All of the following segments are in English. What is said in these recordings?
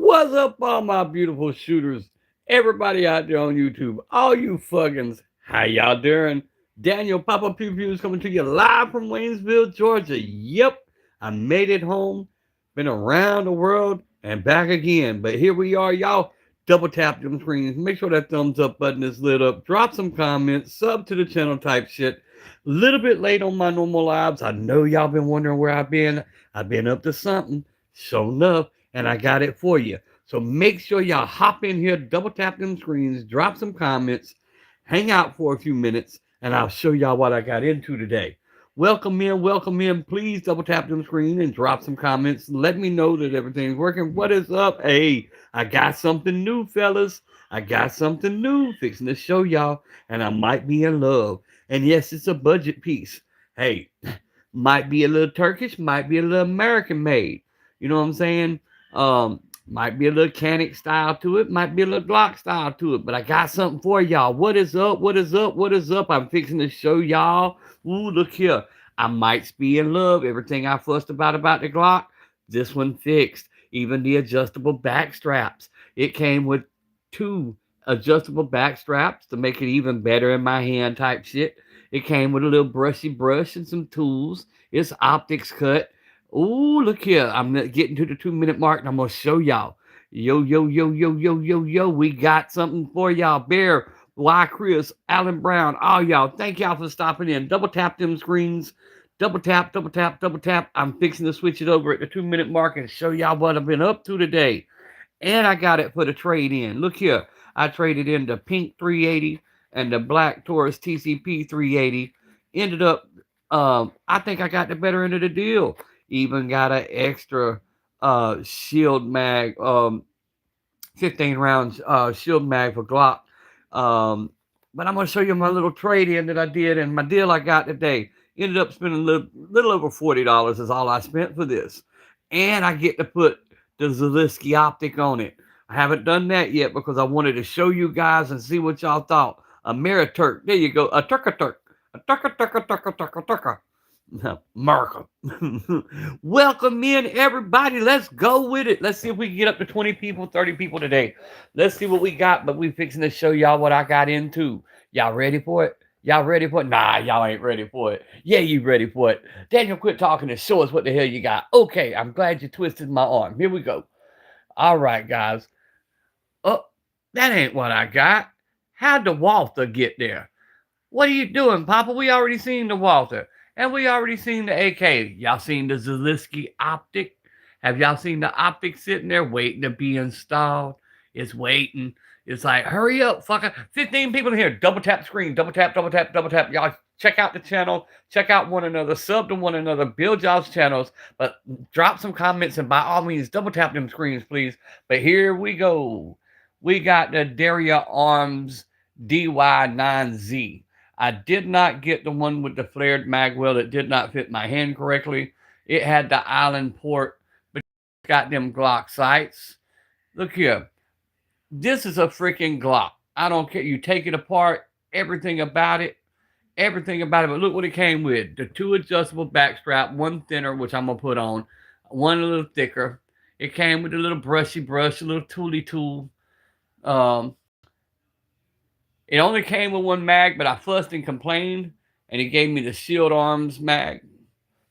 What's up, all my beautiful shooters? Everybody out there on YouTube, all you fuckins, how y'all doing? Daniel Papa Pew Pew is coming to you live from Waynesville, Georgia. Yep, I made it home. Been around the world and back again. But here we are, y'all. Double tap them screens. Make sure that thumbs up button is lit up. Drop some comments. Sub to the channel type shit. Little bit late on my normal lives. I know y'all been wondering where I've been. I've been up to something. Sure enough, and I got it for you. So make sure y'all hop in here, double tap them screens, drop some comments, hang out for a few minutes, and I'll show y'all what I got into today. Welcome in, welcome in. Please double tap them screen and drop some comments. Let me know that everything's working. What is up? Hey, I got something new, fellas. I got something new fixing to show y'all, and I might be in love. And yes, it's a budget piece. Hey, might be a little Turkish, might be a little American made. You know what I'm saying? Might be a little Canik style to it, might be a little Glock style to it, but I got something for y'all. What is up? What is up? What is up? I'm fixing to show y'all. Ooh, look here. I might be in love. Everything I fussed about the Glock, this one fixed. Even the adjustable back straps. It came with two adjustable back straps to make it even better in my hand type shit. It came with a little brushy brush and some tools. It's optics cut. Ooh, look here. I'm getting to the 2 minute mark and I'm going to show y'all. Yo, yo, yo, yo, yo, yo, yo. We got something for y'all. Bear, Y, Chris, Alan Brown, all y'all. Thank y'all for stopping in. Double tap them screens. Double tap, double tap, double tap. I'm fixing to switch it over at the 2 minute mark and show y'all what I've been up to today. And I got it for the trade in. Look here. I traded in the pink 380 and the black Taurus TCP 380. Ended up, I think I got the better end of the deal. Even got an extra shield mag, 15 rounds shield mag for Glock. But I'm going to show you my little trade in that I did and my deal I got today. Ended up spending a little over $40 is all I spent for this. And I get to put the Zaleski optic on it. I haven't done that yet because I wanted to show you guys and see what y'all thought. A Meriturk. There you go. A Turk. A Turk. America. Welcome in, everybody. Let's go with it. Let's see if we can get up to 20 people, 30 people today. Let's see what we got, but we fixing to show y'all what I got into. Y'all ready for it? Y'all ready for it? Nah, y'all ain't ready for it. Yeah, you ready for it. Daniel, quit talking and show us what the hell you got. Okay, I'm glad you twisted my arm. Here we go. All right, guys. Oh, that ain't what I got. How'd the Walther get there? What are you doing, Papa? We already seen the Walther. And we already seen the AK. Y'all seen the Zaleski optic? Have y'all seen the optic sitting there waiting to be installed? It's waiting. It's like, hurry up, fucker. 15 people in here. Double tap screen. Double tap, double tap, double tap. Y'all check out the channel. Check out one another. Sub to one another. Build y'all's channels. But drop some comments and by all means, double tap them screens, please. But here we go. We got the Derya Arms DY9Z. I did not get the one with the flared magwell. It did not fit my hand correctly. It had the island port, but it's got them Glock sights. Look here. This is a freaking Glock. I don't care. You take it apart, everything about it. Everything about it. But look what it came with. The two adjustable back strap, one thinner, which I'm going to put on, one a little thicker. It came with a little brushy brush, a little tooly tool. It only came with one mag, but I fussed and complained, and he gave me the Shield Arms mag.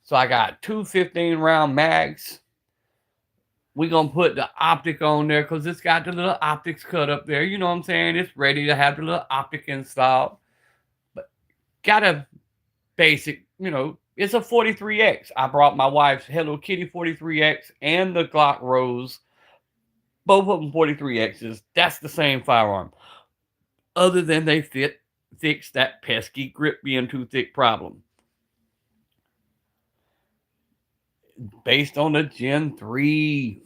So I got two 15-round mags. We're going to put the optic on there because it's got the little optics cut up there. You know what I'm saying? It's ready to have the little optic installed. But got a basic, it's a 43X. I brought my wife's Hello Kitty 43X and the Glock Rose. Both of them 43Xs. That's the same firearm. Other than they fix that pesky grip being too thick problem. Based on the Gen 3.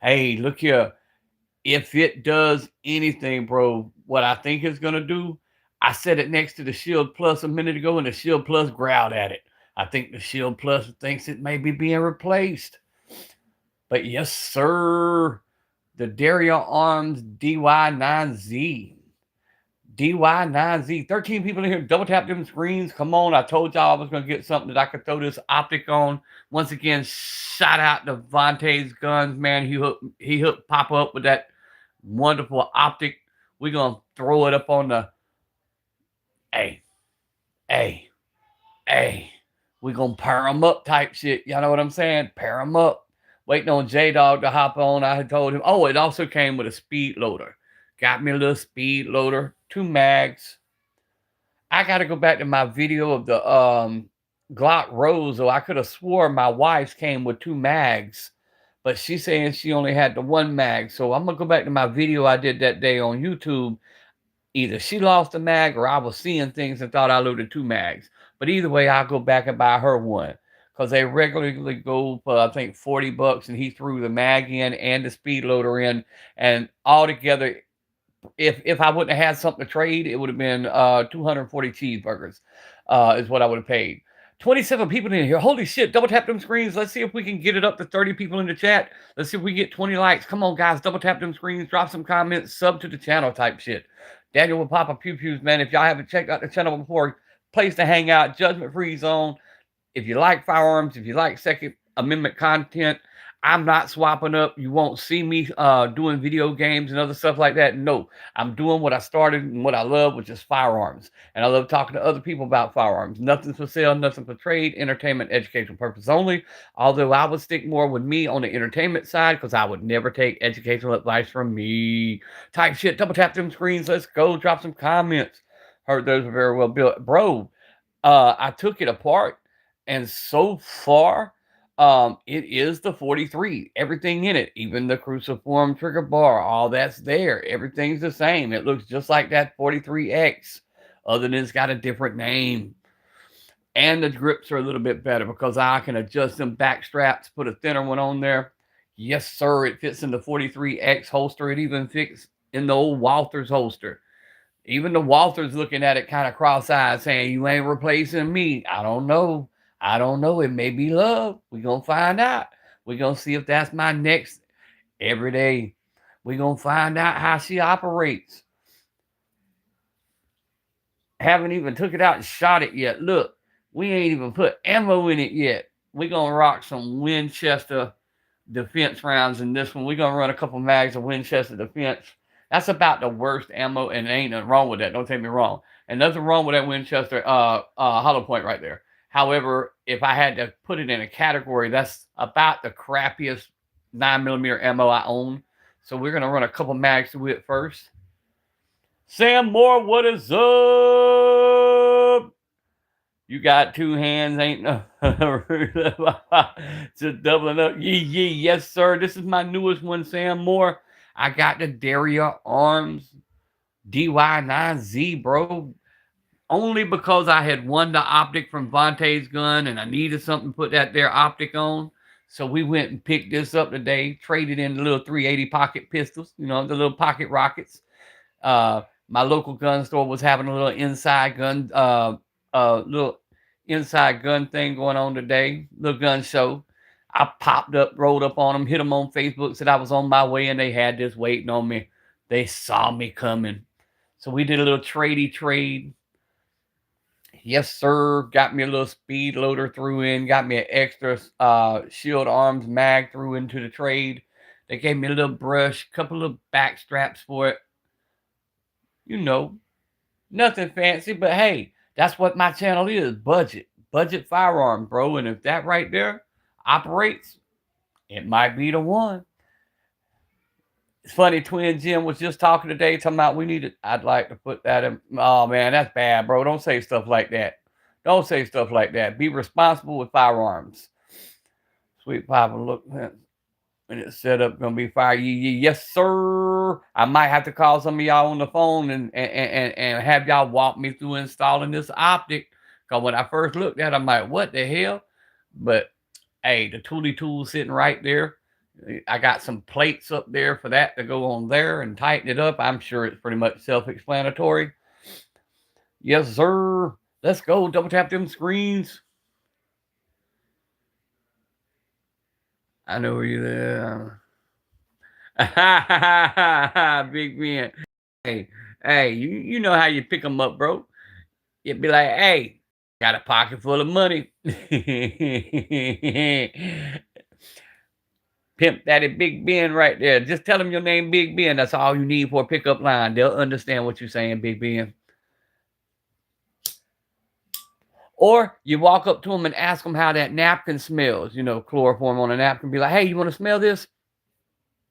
Hey, look here. If it does anything, bro, what I think it's going to do, I set it next to the Shield Plus a minute ago, and the Shield Plus growled at it. I think the Shield Plus thinks it may be being replaced. But yes, sir. The Derya Arms DY9Z. DY9Z. 13 people in here. Double tap them screens. Come on. I told y'all I was going to get something that I could throw this optic on. Once again, shout out to Vontae's Guns, man. He hooked Pop up with that wonderful optic. We're going to throw it up on the... Hey. We're going to pair them up type shit. Y'all know what I'm saying? Pair them up. Waiting on J-Dog to hop on. I had told him. Oh, it also came with a speed loader. Got me a little speed loader. 2 mags. I got to go back to my video of the Glock Rose. Or I could have swore my wife's came with 2 mags. But she's saying she only had the 1 mag. So I'm going to go back to my video I did that day on YouTube. Either she lost a mag or I was seeing things and thought I loaded 2 mags. But either way, I'll go back and buy her one. Because they regularly go for, I think, $40. And he threw the mag in and the speed loader in. And altogether, if I wouldn't have had something to trade, it would have been 240 cheeseburgers is what I would have paid. 27 people in here. Holy shit. Double tap them screens. Let's see if we can get it up to 30 people in the chat. Let's see if we get 20 likes. Come on, guys. Double tap them screens. Drop some comments. Sub to the channel type shit. Daniel will pop a pew-pews, man. If y'all haven't checked out the channel before, place to hang out. Judgment-free zone. If you like firearms, if you like Second Amendment content, I'm not swapping up. You won't see me doing video games and other stuff like that. No, I'm doing what I started and what I love, which is firearms. And I love talking to other people about firearms. Nothing for sale, nothing for trade, entertainment, educational purpose only. Although I would stick more with me on the entertainment side because I would never take educational advice from me. Type shit. Double tap them screens. Let's go. Drop some comments. Heard those were very well built. Bro, I took it apart. And so far, it is the 43. Everything in it, even the cruciform trigger bar, all that's there. Everything's the same. It looks just like that 43X, other than it's got a different name. And the grips are a little bit better because I can adjust them back straps, put a thinner one on there. Yes, sir, it fits in the 43X holster. It even fits in the old Walther's holster. Even the Walther's looking at it kind of cross-eyed, saying, you ain't replacing me. I don't know. It may be love. We're going to find out. We're going to see if that's my next every day. We're going to find out how she operates. Haven't even took it out and shot it yet. Look, we ain't even put ammo in it yet. We're going to rock some Winchester defense rounds in this one. We're going to run a couple mags of Winchester defense. That's about the worst ammo, and there ain't nothing wrong with that. Don't take me wrong. And nothing wrong with that Winchester hollow point right there. However, if I had to put it in a category, that's about the crappiest 9mm ammo I own. So we're going to run a couple mags through it first. Sam Moore, what is up? You got 2 hands, ain't no... Just doubling up. Yeah, yes, sir. This is my newest one, Sam Moore. I got the Derya Arms DY9Z, bro. Only because I had won the optic from Vontae's gun and I needed something to put that there optic on. So we went and picked this up today, traded in the little 380 pocket pistols, you know, the little pocket rockets. My local gun store was having a little inside gun thing going on today, little gun show. I popped up, rolled up on them, hit them on Facebook, said I was on my way, and they had this waiting on me. They saw me coming. So we did a little tradey trade. Yes, sir. Got me a little speed loader threw in. Got me an extra shield arms mag threw into the trade. They gave me a little brush, couple of back straps for it. You know, nothing fancy, but hey, that's what my channel is. Budget firearm, bro. And if that right there operates, it might be the one. It's funny, Twin Jim was just talking today, talking about we need it. I'd like to put that in. Oh, man, that's bad, bro. Don't say stuff like that. Don't say stuff like that. Be responsible with firearms. Sweet Papa, look, when it's set up, going to be fire. Yes, sir. I might have to call some of y'all on the phone and have y'all walk me through installing this optic. Because when I first looked at it, I'm like, what the hell? But, hey, the tool's sitting right there. I got some plates up there for that to go on there and tighten it up. I'm sure it's pretty much self-explanatory. Yes, sir. Let's go. Double tap them screens. I know you're there. Big man. Hey, Hey, you know how you pick them up, bro. You'd be like, hey, got a pocket full of money. Pimp Daddy Big Ben right there. Just tell them your name, Big Ben. That's all you need for a pickup line. They'll understand what you're saying, Big Ben. Or you walk up to them and ask them how that napkin smells. You know, chloroform on a napkin. Be like, hey, you want to smell this?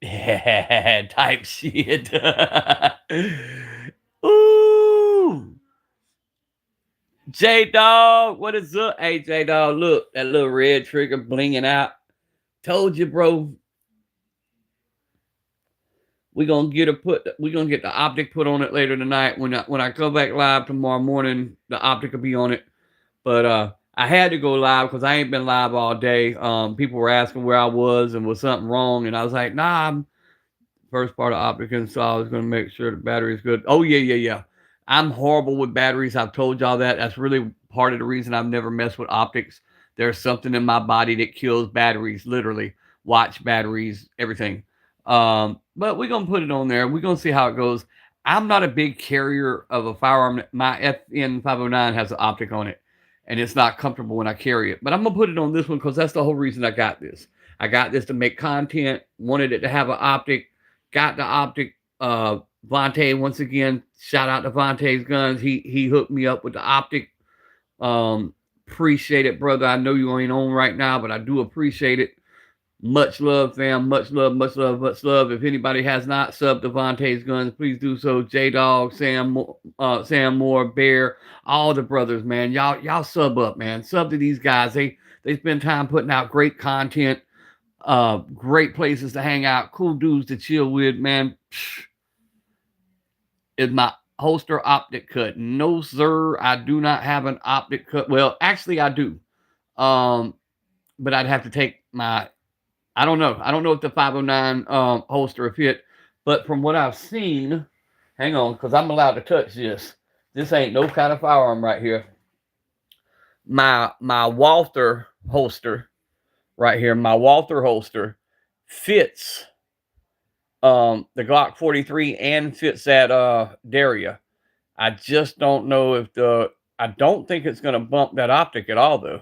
Yeah, type shit. Ooh. J-Dog, what is up? Hey, J-Dog, look, that little red trigger blinging out. Told you, bro. We're gonna get the optic put on it later tonight. When I come back live tomorrow morning, the optic will be on it. But I had to go live because I ain't been live all day. People were asking where I was and was something wrong, and I was like, nah, I'm first part of optic install is gonna make sure the battery is good. Oh yeah. I'm horrible with batteries. I've told y'all that. That's really part of the reason I've never messed with optics. There's something in my body that kills batteries, literally. Watch batteries, everything. But we're gonna put it on there. We're gonna see how it goes. I'm not a big carrier of a firearm. My FN 509 has an optic on it, and it's not comfortable when I carry it. But I'm gonna put it on this one because that's the whole reason I got this. I got this to make content, wanted it to have an optic, got the optic. Vontae, once again, shout out to Vontae's Guns. He hooked me up with the optic. Appreciate it, brother. I know you ain't on right now, but I do appreciate it. Much love, fam. Much love, much love, much love. If anybody has not subbed to Vontae's Guns, please do so. J-Dog, Sam Moore, Bear, all the brothers, man. Y'all sub up, man. Sub to these guys. They spend time putting out great content, great places to hang out, cool dudes to chill with, man. Is my holster optic cut? No, sir. I do not have an optic cut. Well, actually, I do. But I'd have to take my. I don't know. I don't know if the 509 holster fit, but from what I've seen, hang on, because I'm allowed to touch this. This ain't no kind of firearm right here. My Walther holster right here. My Walther holster fits the Glock 43 and fits that Derya. I just don't know if I don't think it's going to bump that optic at all though,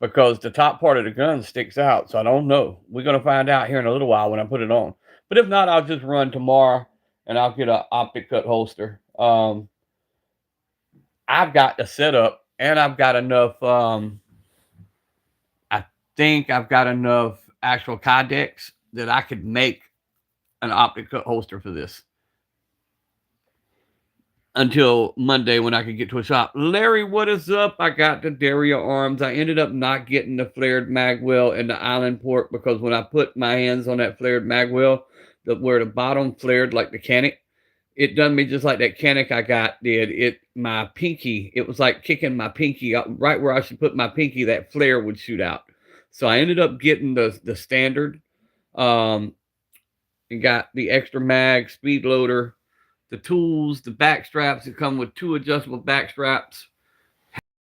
because the top part of the gun sticks out. So I don't know. We're going to find out here in a little while when I put it on. But if not, I'll just run tomorrow and I'll get an optic cut holster. I've got the setup and I've got enough. I think I've got enough actual kydex that I could make an optic cut holster for this until Monday when I could get to a shop. Larry, what is up? I got the Derya arms. I ended up not getting the flared magwell and the island port because when I put my hands on that flared magwell, where the bottom flared like the Canik, it done me just like that Canik I got did. My pinky, it was like kicking my pinky out right where I should put my pinky, that flare would shoot out. So I ended up getting the standard. And got the extra mag, speed loader, the tools, the back straps that come with 2 adjustable back straps.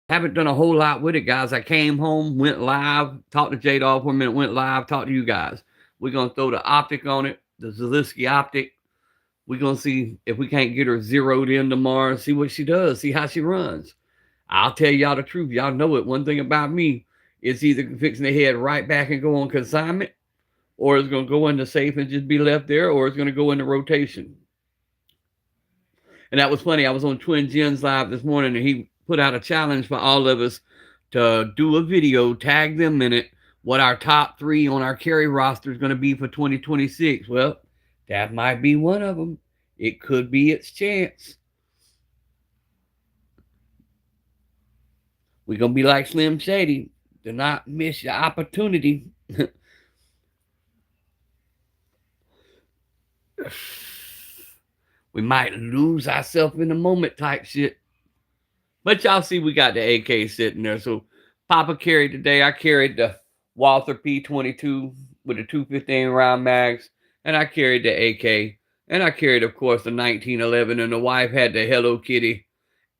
Haven't done a whole lot with it, guys. I came home, went live, talked to J-Dog for a minute, went live, talked to you guys. We're going to throw the optic on it, the Zaleski optic. We're going to see if we can't get her zeroed in tomorrow, see what she does, see how she runs. I'll tell y'all the truth. Y'all know it. One thing about me, it's either fixing the head right back and go on consignment, or it's going to go in the safe and just be left there, or it's going to go into rotation. And that was funny. I was on Twin Jen's live this morning, and he put out a challenge for all of us to do a video, tag them in it, what our top 3 on our carry roster is going to be for 2026. Well, that might be one of them. It could be its chance. We're going to be like Slim Shady. Do not miss your opportunity. We might lose ourselves in the moment type shit. But y'all see we got the AK sitting there. So Papa carried today. I carried the Walther P22 with the 215 round mags. And I carried the AK. And I carried, of course, the 1911. And the wife had the Hello Kitty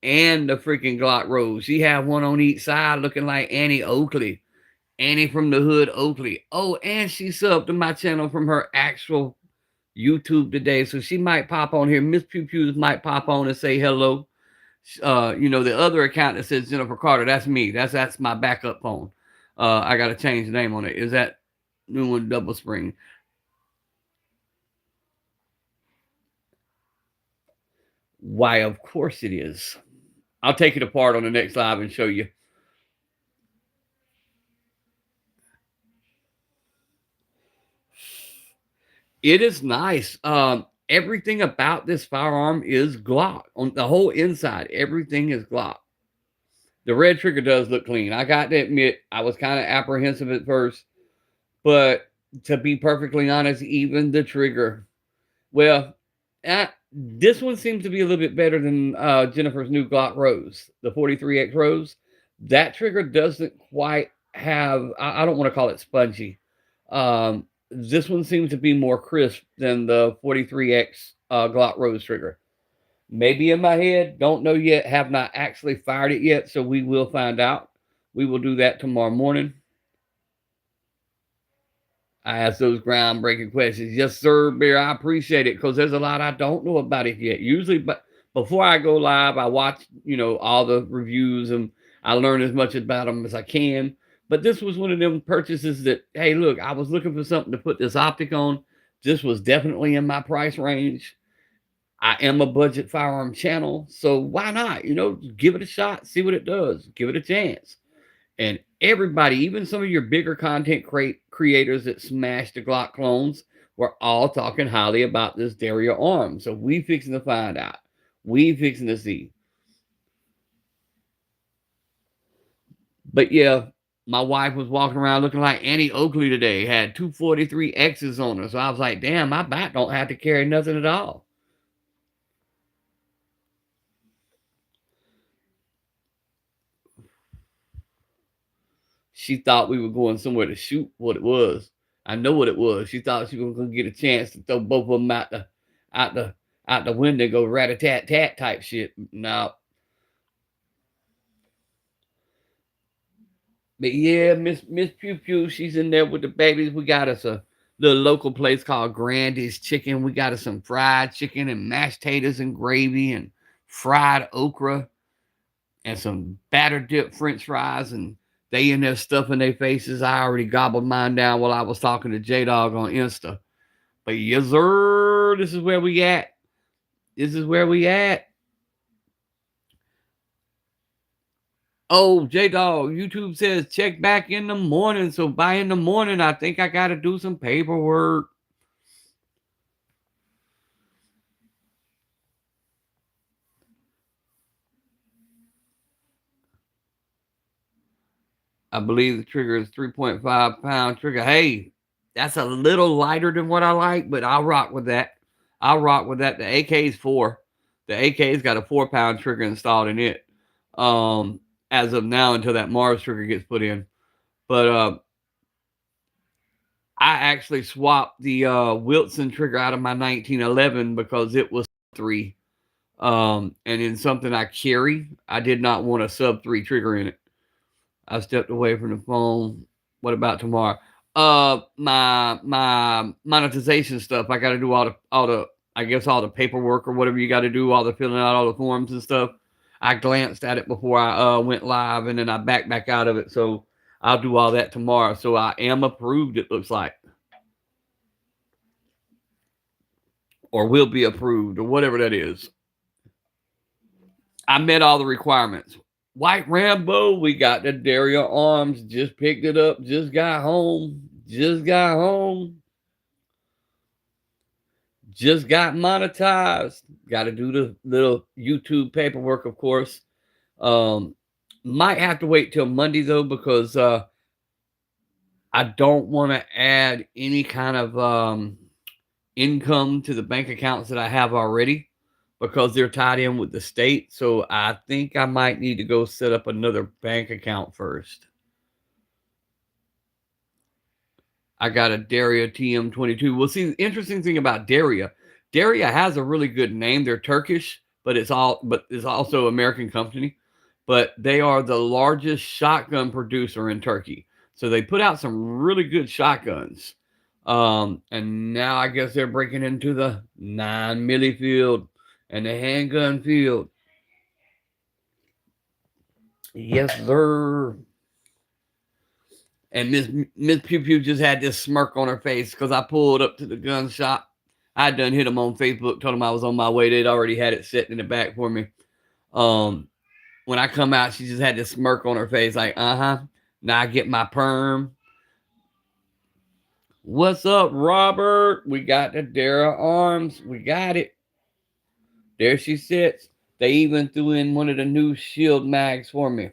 and the freaking Glock Rose. She had one on each side looking like Annie Oakley. Annie from the Hood Oakley. Oh, and she subbed to my channel from her actual YouTube today, so she might pop on here. Miss Pew Pews might pop on and say hello. The other account that says Jennifer Carter, that's me. That's my backup phone. I got to change the name on it. Is that new one double spring? Why, of course it is. I'll take it apart on the next live and show you. It is nice. Everything about this firearm is Glock. On the whole inside, everything is Glock. The red trigger does look clean. I got to admit, I was kind of apprehensive at first, but to be perfectly honest, even the trigger, well, this one seems to be a little bit better than Jennifer's new Glock Rose, the 43X Rose. That trigger doesn't quite have, I don't want to call it spongy. This one seems to be more crisp than the 43X Glock Rose trigger. Maybe in my head, don't know yet, have not actually fired it yet, so we will find out. We will do that tomorrow morning. I ask those groundbreaking questions. Yes, sir, Bear. I appreciate it because there's a lot I don't know about it yet. Usually, but before I go live, I watch, all the reviews and I learn as much about them as I can. But this was one of them purchases that, hey, look, I was looking for something to put this optic on. This was definitely in my price range. I am a budget firearm channel, so why not? Give it a shot, see what it does, give it a chance. And everybody, even some of your bigger content creators that smash the Glock clones, were all talking highly about this Derya arm. So we fixing to find out. We fixing to see. But yeah, my wife was walking around looking like Annie Oakley today. Had 243X's on her. So I was like, damn, my back don't have to carry nothing at all. She thought we were going somewhere to shoot what it was. I know what it was. She thought she was going to get a chance to throw both of them out the window and go rat-a-tat-tat type shit. No. But yeah, Miss Pew Pew, she's in there with the babies. We got us a little local place called Grandy's Chicken. We got us some fried chicken and mashed potatoes and gravy and fried okra and some batter dip French fries, and they in there stuffing their faces. I already gobbled mine down while I was talking to J-Dog on Insta. But yes, sir, this is where we at. This is where we at. Oh, J-Dog, YouTube says check back in the morning. So by in the morning, I think I got to do some paperwork. I believe the trigger is 3.5 pound trigger. Hey, that's a little lighter than what I like, but I'll rock with that. I'll rock with that. The AK is 4. The AK's got a 4-pound trigger installed in it. As of now, until that Mars trigger gets put in. But I actually swapped the Wilson trigger out of my 1911 because it was 3. And in something I carry, I did not want a sub 3 trigger in it. I stepped away from the phone. What about tomorrow? My monetization stuff. I got to do all the paperwork or whatever you got to do, all the filling out all the forms and stuff. I glanced at it before I went live, and then I backed back out of it. So I'll do all that tomorrow. So I am approved, it looks like. Or will be approved, or whatever that is. I met all the requirements. White Rambo, we got the Derya arms. Just picked it up. Just got home. Just got monetized. Got to do the little YouTube paperwork, of course. Might have to wait till Monday, though, because I don't want to add any kind of income to the bank accounts that I have already, because they're tied in with the state. So I think I might need to go set up another bank account first. I got a Derya TM22. Well, see, the interesting thing about Derya has a really good name. They're Turkish, but it's also American company. But they are the largest shotgun producer in Turkey. So they put out some really good shotguns. And now I guess they're breaking into the 9mm field and the handgun field. Yes, sir. And Miss Pew Pew just had this smirk on her face because I pulled up to the gun shop. I done hit them on Facebook, told them I was on my way. They'd already had it sitting in the back for me. When I come out, she just had this smirk on her face, like, now I get my perm. What's up, Robert? We got the Derya arms. We got it. There she sits. They even threw in one of the new shield mags for me.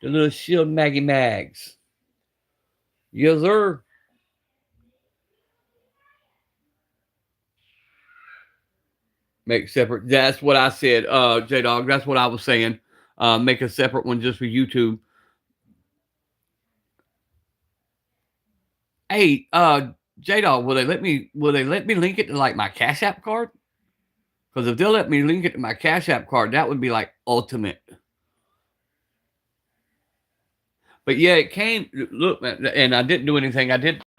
The little shield maggie mags. Yes, sir. Make separate. That's what I said, J-Dog. That's what I was saying. Make a separate one just for YouTube. Hey, J-Dog, will they let me link it to like my Cash App card? Because if they'll let me link it to my Cash App card, that would be like ultimate. But yeah, it came. Look, and I didn't do anything. I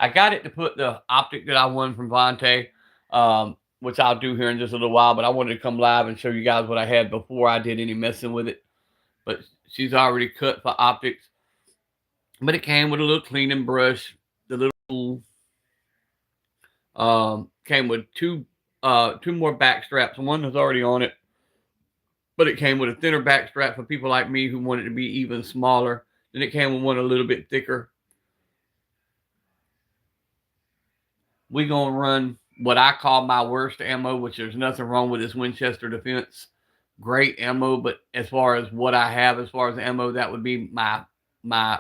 got it to put the optic that I won from Vontae, which I'll do here in just a little while. But I wanted to come live and show you guys what I had before I did any messing with it. But she's already cut for optics. But it came with a little cleaning brush. The little came with two more back straps. One was already on it, but it came with a thinner back strap for people like me who wanted to be even smaller. Then it came with one a little bit thicker. We're going to run what I call my worst ammo, which there's nothing wrong with this Winchester Defense. Great ammo, but as far as what I have, as far as ammo, that would be my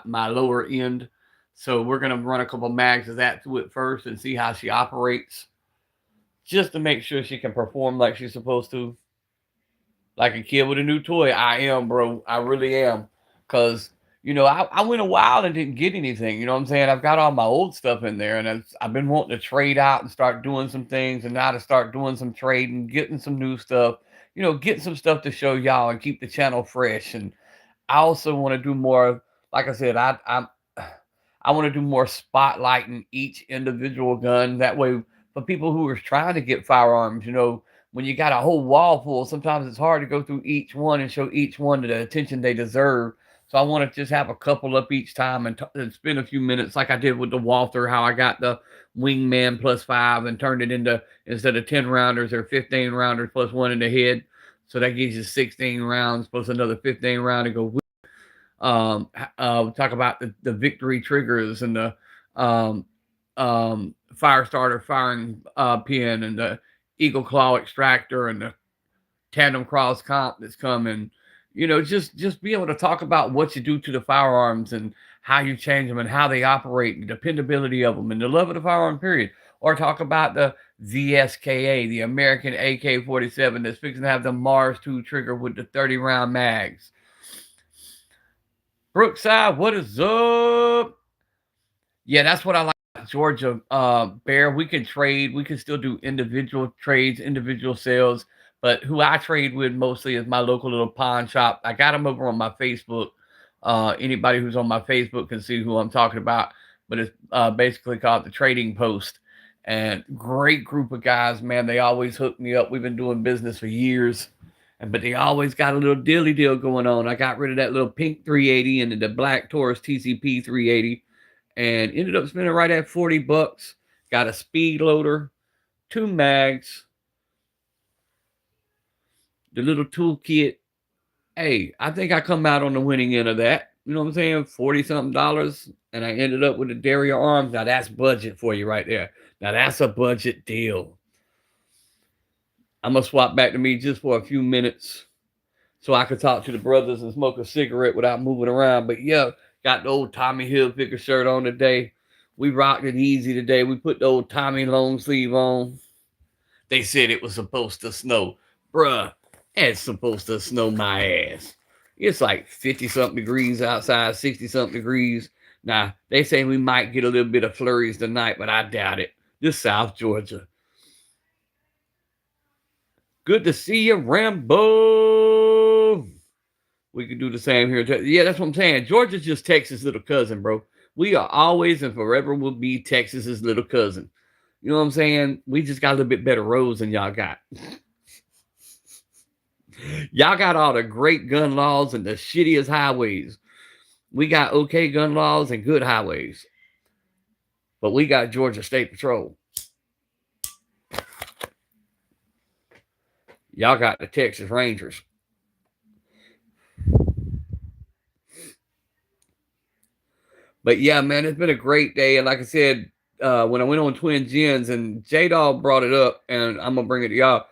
lower end. So we're going to run a couple mags of that to it first and see how she operates, just to make sure she can perform like she's supposed to. Like a kid with a new toy. I am, bro. I really am. Because, you know, I went a while and didn't get anything. You know what I'm saying? I've got all my old stuff in there, and I've been wanting to trade out and start doing some things, and now to start doing some trading, getting some new stuff, you know, getting some stuff to show y'all and keep the channel fresh. And I also want to do more, like I said, I want to do more spotlighting each individual gun. That way, for people who are trying to get firearms, you know, when you got a whole wall full, sometimes it's hard to go through each one and show each one the attention they deserve. So I want to just have a couple up each time and spend a few minutes, like I did with the Walther, how I got the Wingman +5 and turned it into, instead of 10 rounders or 15 rounders plus one in the head. So that gives you 16 rounds plus another 15 round to go. Talk about the victory triggers and the fire starter firing pin and the Eagle Claw extractor and the tandem cross comp that's coming. You know, just be able to talk about what you do to the firearms and how you change them and how they operate and the dependability of them and the love of the firearm period. Or talk about the VSKA, the American AK-47 that's fixing to have the Mars 2 trigger with the 30-round mags. Brookside, what is up? Yeah, that's what I like. Georgia, Bear, we can trade. We can still do individual trades, individual sales. But who I trade with mostly is my local little pawn shop. I got them over on my Facebook. Anybody who's on my Facebook can see who I'm talking about. But it's basically called the Trading Post. And great group of guys, man. They always hook me up. We've been doing business for years. But they always got a little dilly deal going on. I got rid of that little pink 380 and the black Taurus TCP 380. And ended up spending right at $40. Got a speed loader, 2 mags, the little toolkit. Hey, I think I come out on the winning end of that. You know what I'm saying? $40-something. And I ended up with the Derya arms. Now that's budget for you right there. Now that's a budget deal. I'm going to swap back to me just for a few minutes so I could talk to the brothers and smoke a cigarette without moving around. But yeah, got the old Tommy Hilfiger shirt on today. We rocked it easy today. We put the old Tommy long sleeve on. They said it was supposed to snow. Bruh, it's supposed to snow my ass. It's like 50-something degrees outside, 60-something degrees. Now, they say we might get a little bit of flurries tonight, but I doubt it. This South Georgia. Good to see you, Rambo. We could do the same here. Yeah, that's what I'm saying. Georgia's just Texas' little cousin, bro. We are always and forever will be Texas's little cousin. You know what I'm saying? We just got a little bit better roads than y'all got. Y'all got all the great gun laws and the shittiest highways. We got okay gun laws and good highways. But we got Georgia State Patrol. Y'all got the Texas Rangers. But yeah, man, it's been a great day. And like I said, when I went on Twin Gens and J-Dog brought it up, and I'm going to bring it to y'all.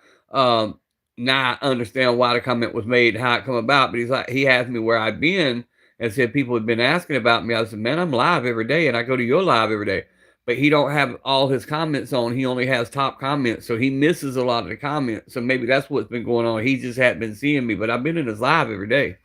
Now I understand why the comment was made and how it come about. But he's like, he asked me where I've been and said people had been asking about me. I said, man, I'm live every day and I go to your live every day. But he don't have all his comments on. He only has top comments. So he misses a lot of the comments. So maybe that's what's been going on. He just hadn't been seeing me. But I've been in his live every day.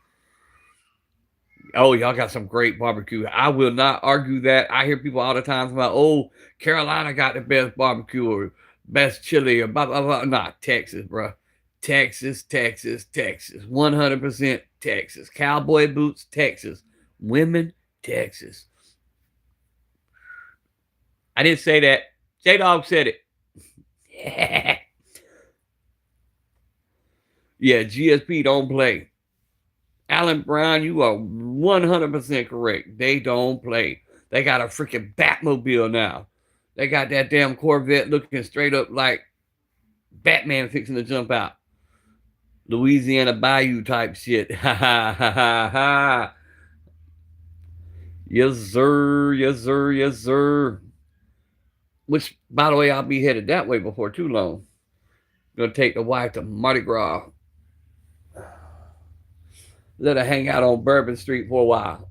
Oh, y'all got some great barbecue. I will not argue that. I hear people all the time about, oh, Carolina got the best barbecue or best chili or blah, blah, blah. Nah, Texas, bro. Texas, Texas, Texas. 100% Texas. Cowboy boots, Texas. Women, Texas. I didn't say that. J-Dog said it. Yeah, GSP don't play. Alan Brown, you are 100% correct. They don't play. They got a freaking Batmobile now. They got that damn Corvette looking straight up like Batman fixing to jump out. Louisiana Bayou type shit. Ha ha ha ha ha. Yes, sir. Yes, sir. Yes, sir. Which, by the way, I'll be headed that way before too long. Gonna take the wife to Mardi Gras. Let her hang out on Bourbon Street for a while.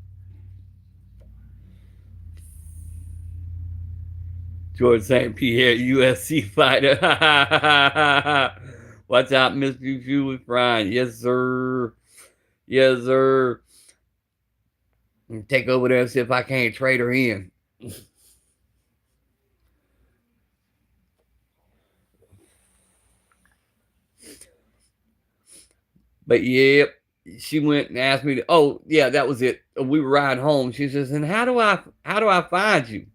George St. Pierre, USC fighter. Watch out, Mr. You with Brian. Yes, sir. Yes, sir. Take over there and see if I can't trade her in. But yeah, she went and asked me to, oh yeah, that was it. We were riding home. She says, and how do I find you?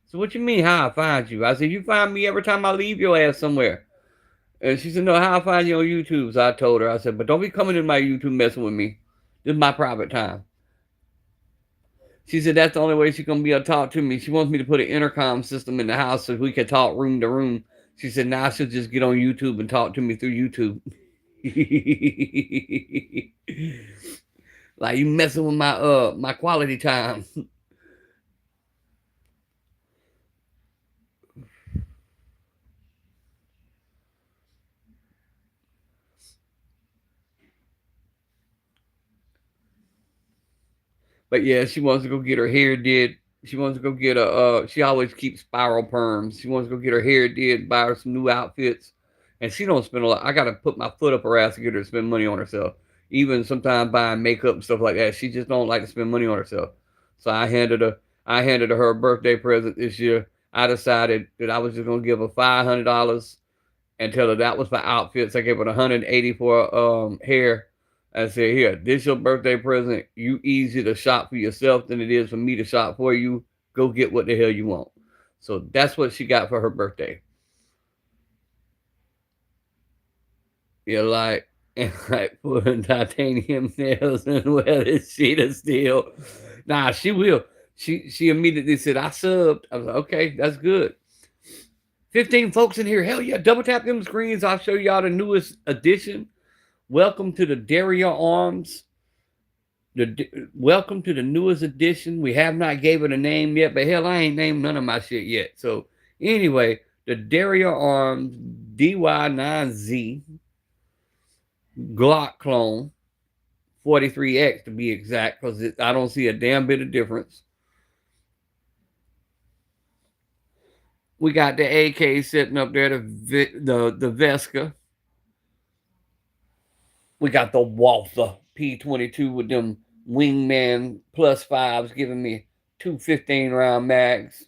So what you mean how I find you? I said, you find me every time I leave your ass somewhere. And she said, no, how I find you on YouTube? So I told her, I said, but don't be coming in my YouTube messing with me. This is my private time. She said, that's the only way she's going to be able to talk to me. She wants me to put an intercom system in the house so we can talk room to room. She said, now she'll just get on YouTube and talk to me through YouTube. Like you messing with my quality time. But yeah, she wants to go get her hair did. She wants to go get a she always keeps spiral perms. She wants to go get her hair did, buy her some new outfits. And she don't spend a lot. I gotta put my foot up her ass to get her to spend money on herself. Even sometimes buying makeup and stuff like that. She just don't like to spend money on herself. So I handed her a birthday present this year. I decided that I was just gonna give her $500 and tell her that was for outfits. I gave her $180 for hair. I said, here, this your birthday present. You easy to shop for yourself than it is for me to shop for you. Go get what the hell you want. So that's what she got for her birthday. Yeah, like putting titanium nails and weathered sheet of steel. Nah, she will. She immediately said, I subbed. I was like, okay, that's good. 15 folks in here. Hell yeah, double tap them screens. I'll show y'all the newest edition. Welcome to the Derya Arms. Welcome to the newest edition. We have not gave it a name yet, but hell, I ain't named none of my shit yet. So anyway, the Derya Arms DY9Z Glock clone, 43X to be exact, because I don't see a damn bit of difference. We got the AK sitting up there, the Vesca. We got the Walther P22 with them Wingman +5s giving me 2 15-round mags.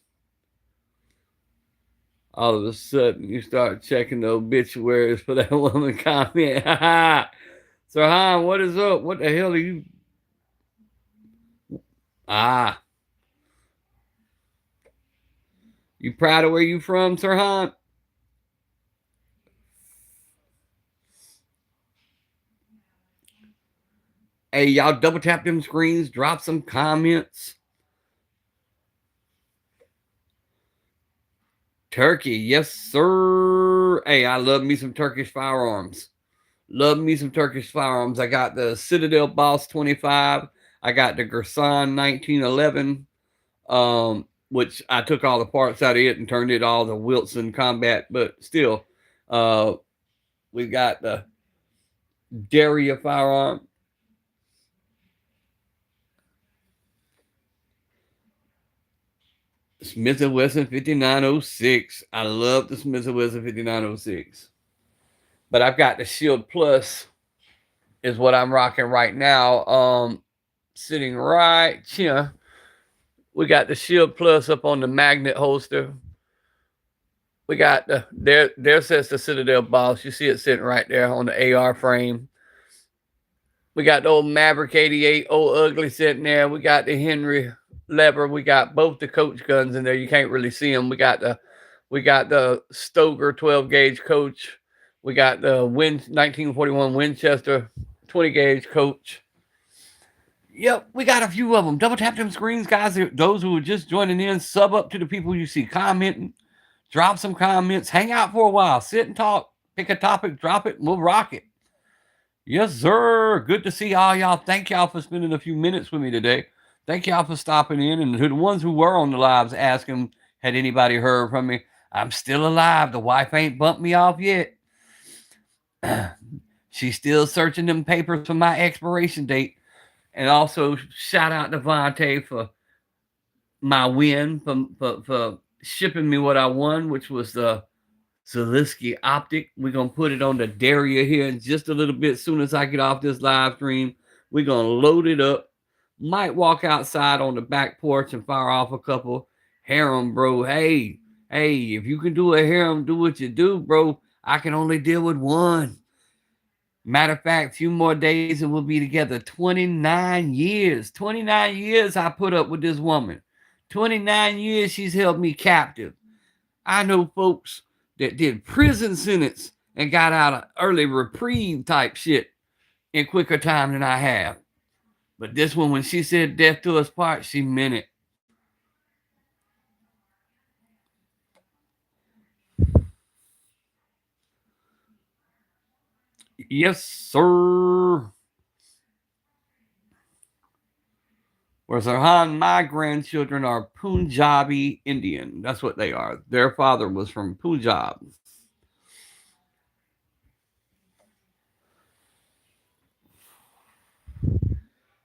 All of a sudden, you start checking the obituaries for that woman comment. Sir Han, what is up? What the hell are you? You proud of where you from, Sirhan? Hey, y'all double tap them screens, drop some comments. Turkey, yes, sir. Hey, I love me some Turkish firearms. Love me some Turkish firearms. I got the Citadel Boss 25. I got the Girsan 1911, which I took all the parts out of it and turned it all to Wilson Combat. But still, we got the Derya firearm. Smith&Wesson 5906. I love the Smith&Wesson 5906. But I've got the Shield Plus is what I'm rocking right now. Sitting right here. We got the Shield Plus up on the magnet holster. We got there says the Citadel Boss. You see it sitting right there on the AR frame. We got the old Maverick 88, old ugly sitting there. We got the Henry lever. We got both the coach guns in there. You can't really see them. We got the Stoker 12 gauge coach. We got the 1941 Winchester 20 gauge coach. Yep, we got a few of them. Double tap them screens, guys. Those who are just joining in, sub up to the people you see commenting. Drop some comments. Hang out for a while. Sit and talk. Pick a topic, drop it, and we'll rock it. Yes, sir. Good to see all y'all. Thank y'all for spending a few minutes with me today. Thank y'all for stopping in. And to the ones who were on the lives asking, had anybody heard from me? I'm still alive. The wife ain't bumped me off yet. She's still searching them papers for my expiration date. And also, shout out to Vontae for my win, for shipping me what I won, which was the Zalisky Optic. We're going to put it on the Derya here in just a little bit. As soon as I get off this live stream, we're going to load it up. Might walk outside on the back porch and fire off a couple. Harem, bro. Hey, if you can do a harem, do what you do, bro. I can only deal with one. Matter of fact, a few more days and we'll be together. 29 years. 29 years I put up with this woman. 29 years she's held me captive. I know folks that did prison sentence and got out of early reprieve type shit in quicker time than I have. But this one, when she said death to us part, she meant it. Yes, sir. Whereas Arhan, my grandchildren are Punjabi Indian. That's what they are. Their father was from Punjab.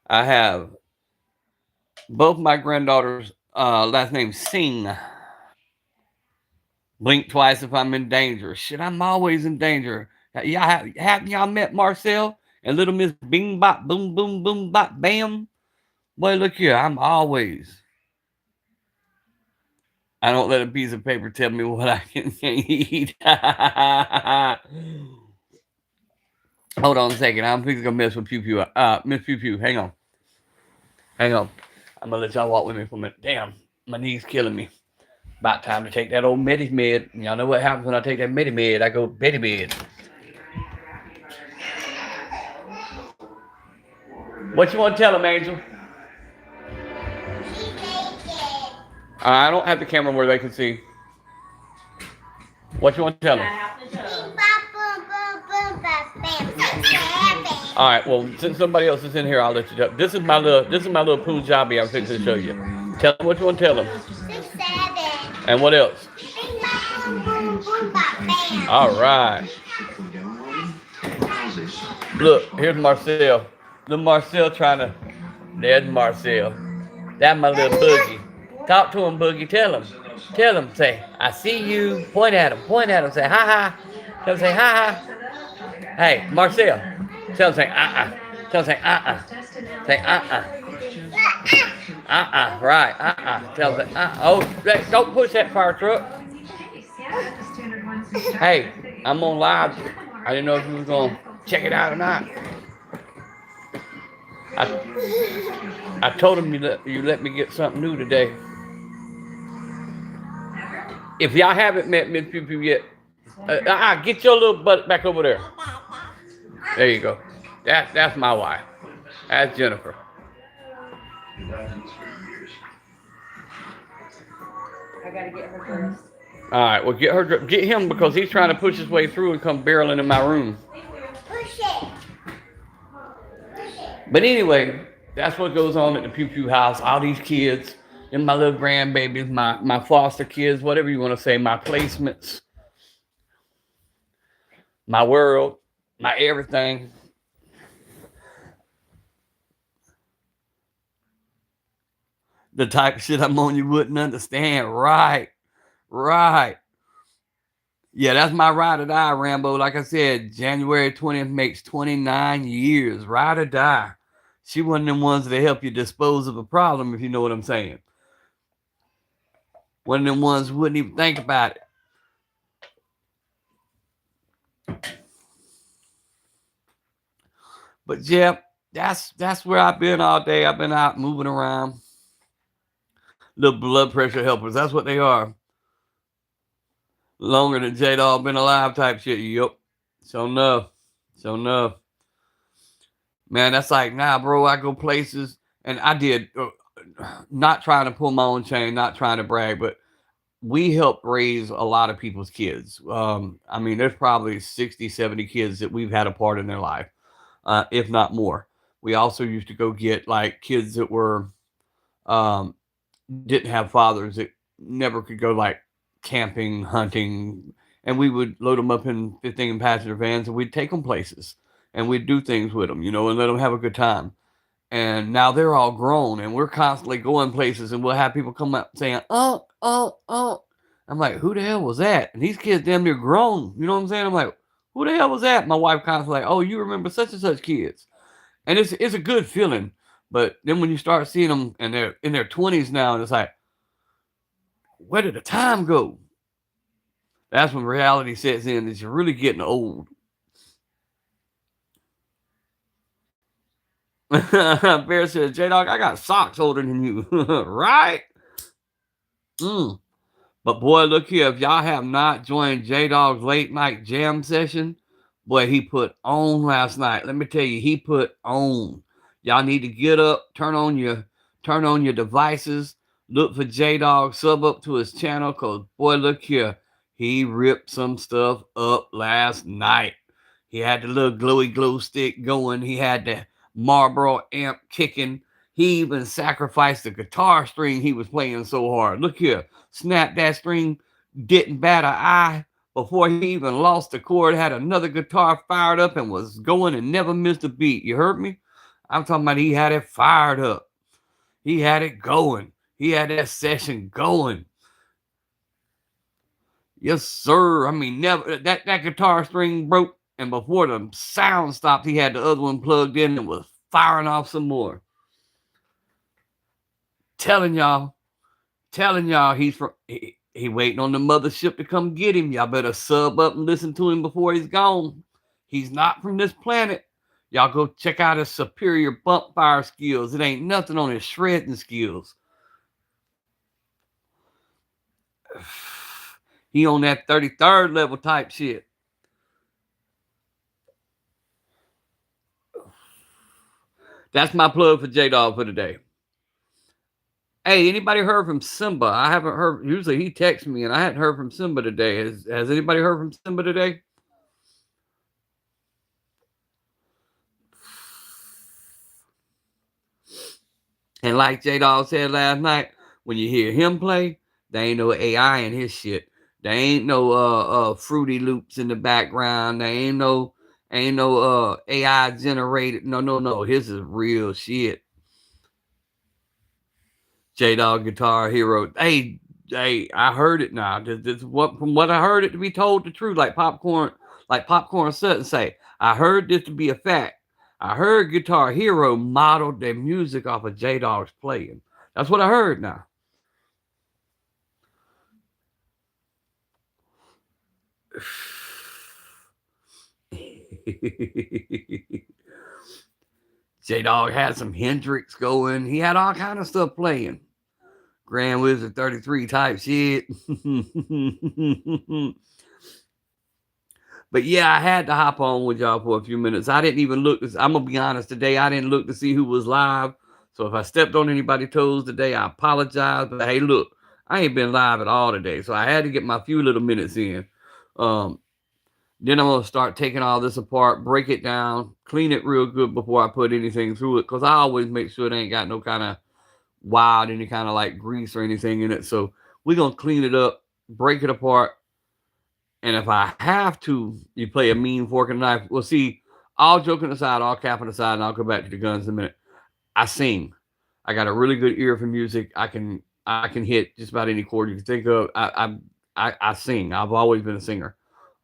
I have both my granddaughters' last name Singh. Blink twice if I'm in danger. Shit, I'm always in danger. Have y'all met Marcel and little Miss Bing Bop Boom Boom Boom Bop Bam? Boy, look here. I'm always. I don't let a piece of paper tell me what I can eat. Hold on a second. I'm gonna mess with Pew Pew. Miss Pew Pew, hang on. I'm gonna let y'all walk with me for a minute. Damn, my knee's killing me. About time to take that old Medi-Med. Y'all know what happens when I take that Medi-Med. I go Betty-Med. What you want to tell them, Angel? I don't have the camera where they can see. What you want to tell them? All right. Well, since somebody else is in here, I'll let you tell. This is my little Punjabi I'm fixing to show you. Tell them what you want to tell them. And what else? All right. Look, here's Marcel. Little Marcel trying to. There's Marcel. That's my little boogie. Talk to him, Boogie. Tell him. Say, I see you. Point at him. Say, ha ha. Tell him, say, ha ha. Hey, Marcel. Tell him, say, Tell him, say, Say, Right, Tell him, say, Oh, don't push that fire truck. Hey, I'm on live. I didn't know if you was going to check it out or not. I told him you let me get something new today. If y'all haven't met Miss Pew Pew yet, get your little butt back over there. There you go. That's my wife. That's Jennifer. I gotta get her dressed. All right, well, get him because he's trying to push his way through and come barreling in my room. Push it. But anyway, that's what goes on at the Pew Pew house. All these kids, and my little grandbabies, my foster kids, whatever you want to say, my placements, my world, my everything. The type of shit I'm on you wouldn't understand. Right. Yeah, that's my ride or die, Rambo. Like I said, January 20th makes 29 years. Ride or die. She one of them ones that help you dispose of a problem, if you know what I'm saying. One of them ones who wouldn't even think about it. But yeah, that's where I've been all day. I've been out moving around. Little blood pressure helpers. That's what they are. Longer than J-Dog been alive type shit. Yup. So enough. Man, that's like, nah, bro, I go places. And I did, not trying to pull my own chain, not trying to brag, but we help raise a lot of people's kids. I mean, there's probably 60, 70 kids that we've had a part in their life, if not more. We also used to go get like kids that were, didn't have fathers, that never could go like camping, hunting, and we would load them up in 15 passenger vans and we'd take them places and we'd do things with them, and let them have a good time. And now they're all grown and we're constantly going places and we'll have people come up saying, oh. I'm like, who the hell was that? And these kids damn near grown. You know what I'm saying? I'm like, who the hell was that? My wife constantly like, oh, you remember such and such kids. And it's a good feeling. But then when you start seeing them and they're in their 20s now, and it's like, where did the time go? That's when reality sets in, that you're really getting old. Bear says, J-Dog, I got socks older than you. Right? But boy, look here. If y'all have not joined J-Dog's late night jam session, boy, he put on last night. Let me tell you, he put on. Y'all need to get up, turn on your devices, look for J-Dog, sub up to his channel, because boy, look here. He ripped some stuff up last night. He had the little glowy glow stick going. He had the Marlboro amp kicking. He even sacrificed the guitar string he was playing so hard. Look here. Snapped that string, didn't bat an eye. Before he even lost the chord, had another guitar fired up and was going and never missed a beat. You heard me? I'm talking about he had it fired up. He had it going. He had that session going. Yes, sir. I mean, never that guitar string broke, and before the sound stopped, he had the other one plugged in and was firing off some more. Telling y'all, he's from he waiting on the mothership to come get him. Y'all better sub up and listen to him before he's gone. He's not from this planet. Y'all go check out his superior bump fire skills. It ain't nothing on his shredding skills. He on that 33rd level type shit. That's my plug for J-Dog for today. Hey, anybody heard from Simba? I haven't heard. Usually he texts me, and I hadn't heard from Simba today. Has anybody heard from Simba today? And like J-Dog said last night, when you hear him play, there ain't no AI in his shit. There ain't no Fruity Loops in the background. There ain't no AI generated. No. His is real shit. J-Dog Guitar Hero. Hey, I heard it now. From what I heard it to be told the truth, like popcorn Sutton say. I heard this to be a fact. I heard Guitar Hero modeled their music off of J-Dog's playing. That's what I heard now. J-Dog had some Hendrix going. He had all kind of stuff playing. Grand Wizard 33 type shit. But yeah, I had to hop on with y'all for a few minutes. I didn't even look. I'm going to be honest today. I didn't look to see who was live. So if I stepped on anybody's toes today, I apologize. But hey, look, I ain't been live at all today. So I had to get my few little minutes in. Then I'm going to start taking all this apart, break it down, clean it real good before I put anything through it. Because I always make sure it ain't got no kind of wild, any kind of like grease or anything in it. So we're going to clean it up, break it apart. And if I have to, you play a mean fork and knife. Well, see, all joking aside, all capping aside, and I'll go back to the guns in a minute. I sing. I got a really good ear for music. I can hit just about any chord you can think of. I sing. I've always been a singer.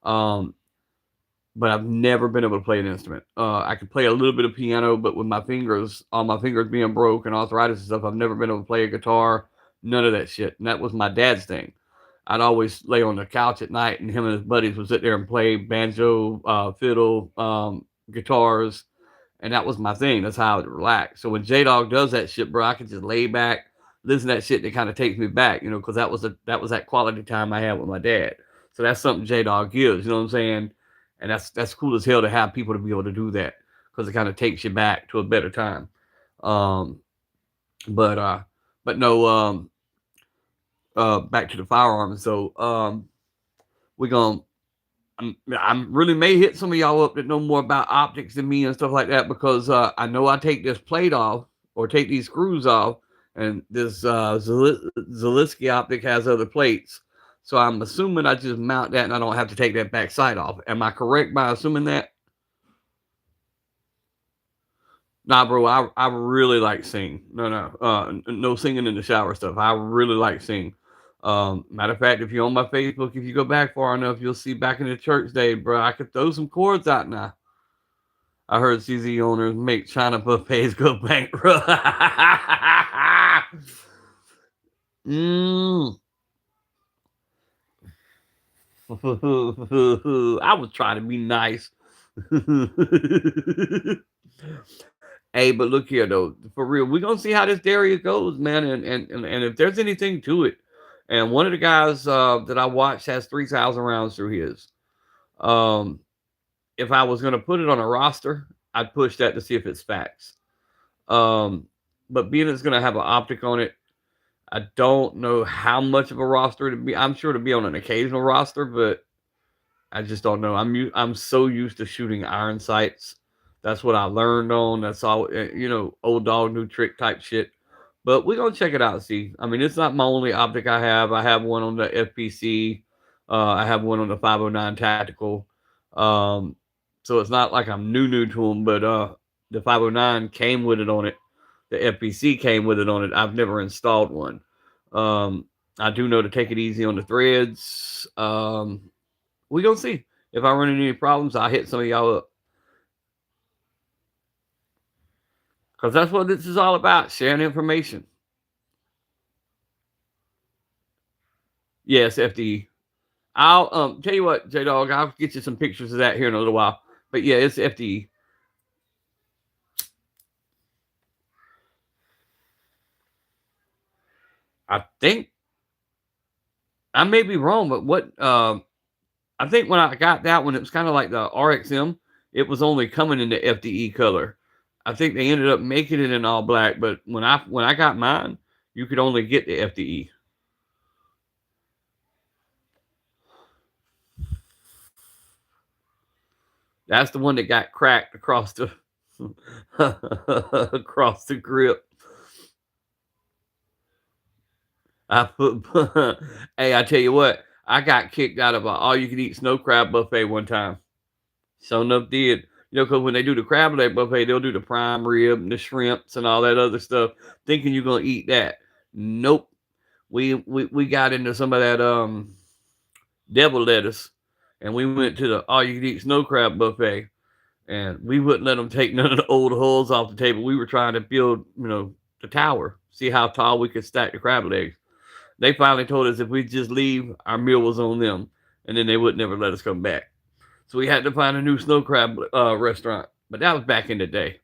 But I've never been able to play an instrument. I can play a little bit of piano, but with my fingers, all my fingers being broke and arthritis and stuff, I've never been able to play a guitar. None of that shit. And that was my dad's thing. I'd always lay on the couch at night, and him and his buddies would sit there and play banjo, fiddle, guitars, and that was my thing. That's how I would relax. So when J Dog does that shit, bro, I can just lay back, listen to that shit. That kind of takes me back, because that was that quality time I had with my dad. So that's something J Dog gives. You know what I'm saying? And that's cool as hell to have people to be able to do that, because it kind of takes you back to a better time. But no. Back to the firearms. So we're gonna I'm really may hit some of y'all up that know more about optics than me and stuff like that, because I know I take this plate off or take these screws off, and this Zelinsky optic has other plates. So I'm assuming I just mount that and I don't have to take that back side off. Am I correct by assuming that? Nah, bro, I really like sing. No singing in the shower stuff. I really like sing. Matter of fact, if you're on my Facebook, if you go back far enough, you'll see back in the church day, bro, I could throw some chords out now. I heard CZ owners make China buffets go bankrupt. I was trying to be nice. Hey, but look here though, for real, we're gonna see how this Derya goes, man, and if there's anything to it. And one of the guys that I watched has 3,000 rounds through his. If I was gonna put it on a roster, I'd push that to see if it's facts. But being it's gonna have an optic on it, I don't know how much of a roster to be. I'm sure to be on an occasional roster, but I just don't know. I'm so used to shooting iron sights. That's what I learned on. That's all, old dog, new trick type shit. But we're going to check it out. See, I mean, it's not my only optic I have. I have one on the FPC. I have one on the 509 Tactical. So it's not like I'm new to them, but the 509 came with it on it. The FPC came with it on it. I've never installed one. I do know to take it easy on the threads. We're going to see. If I run into any problems, I'll hit some of y'all up. Because that's what this is all about, sharing information. Yes, FDE. I'll tell you what, J-Dog, I'll get you some pictures of that here in a little while. But yeah, it's FDE. I think I may be wrong, but what I think when I got that one, it was kind of like the RXM. It was only coming in the FDE color. I think they ended up making it in all black, but when I got mine, you could only get the FDE. That's the one that got cracked across the across the grip. Hey, I tell you what, I got kicked out of an all-you-can-eat snow crab buffet one time. So enough did. Because when they do the crab leg buffet, they'll do the prime rib and the shrimps and all that other stuff, thinking you're gonna eat that. Nope. We got into some of that devil lettuce, and we went to the all-you-can-eat snow crab buffet, and we wouldn't let them take none of the old hulls off the table. We were trying to build, the tower, see how tall we could stack the crab legs. They finally told us if we just leave, our meal was on them, and then they would never let us come back. So we had to find a new snow crab restaurant. But that was back in the day.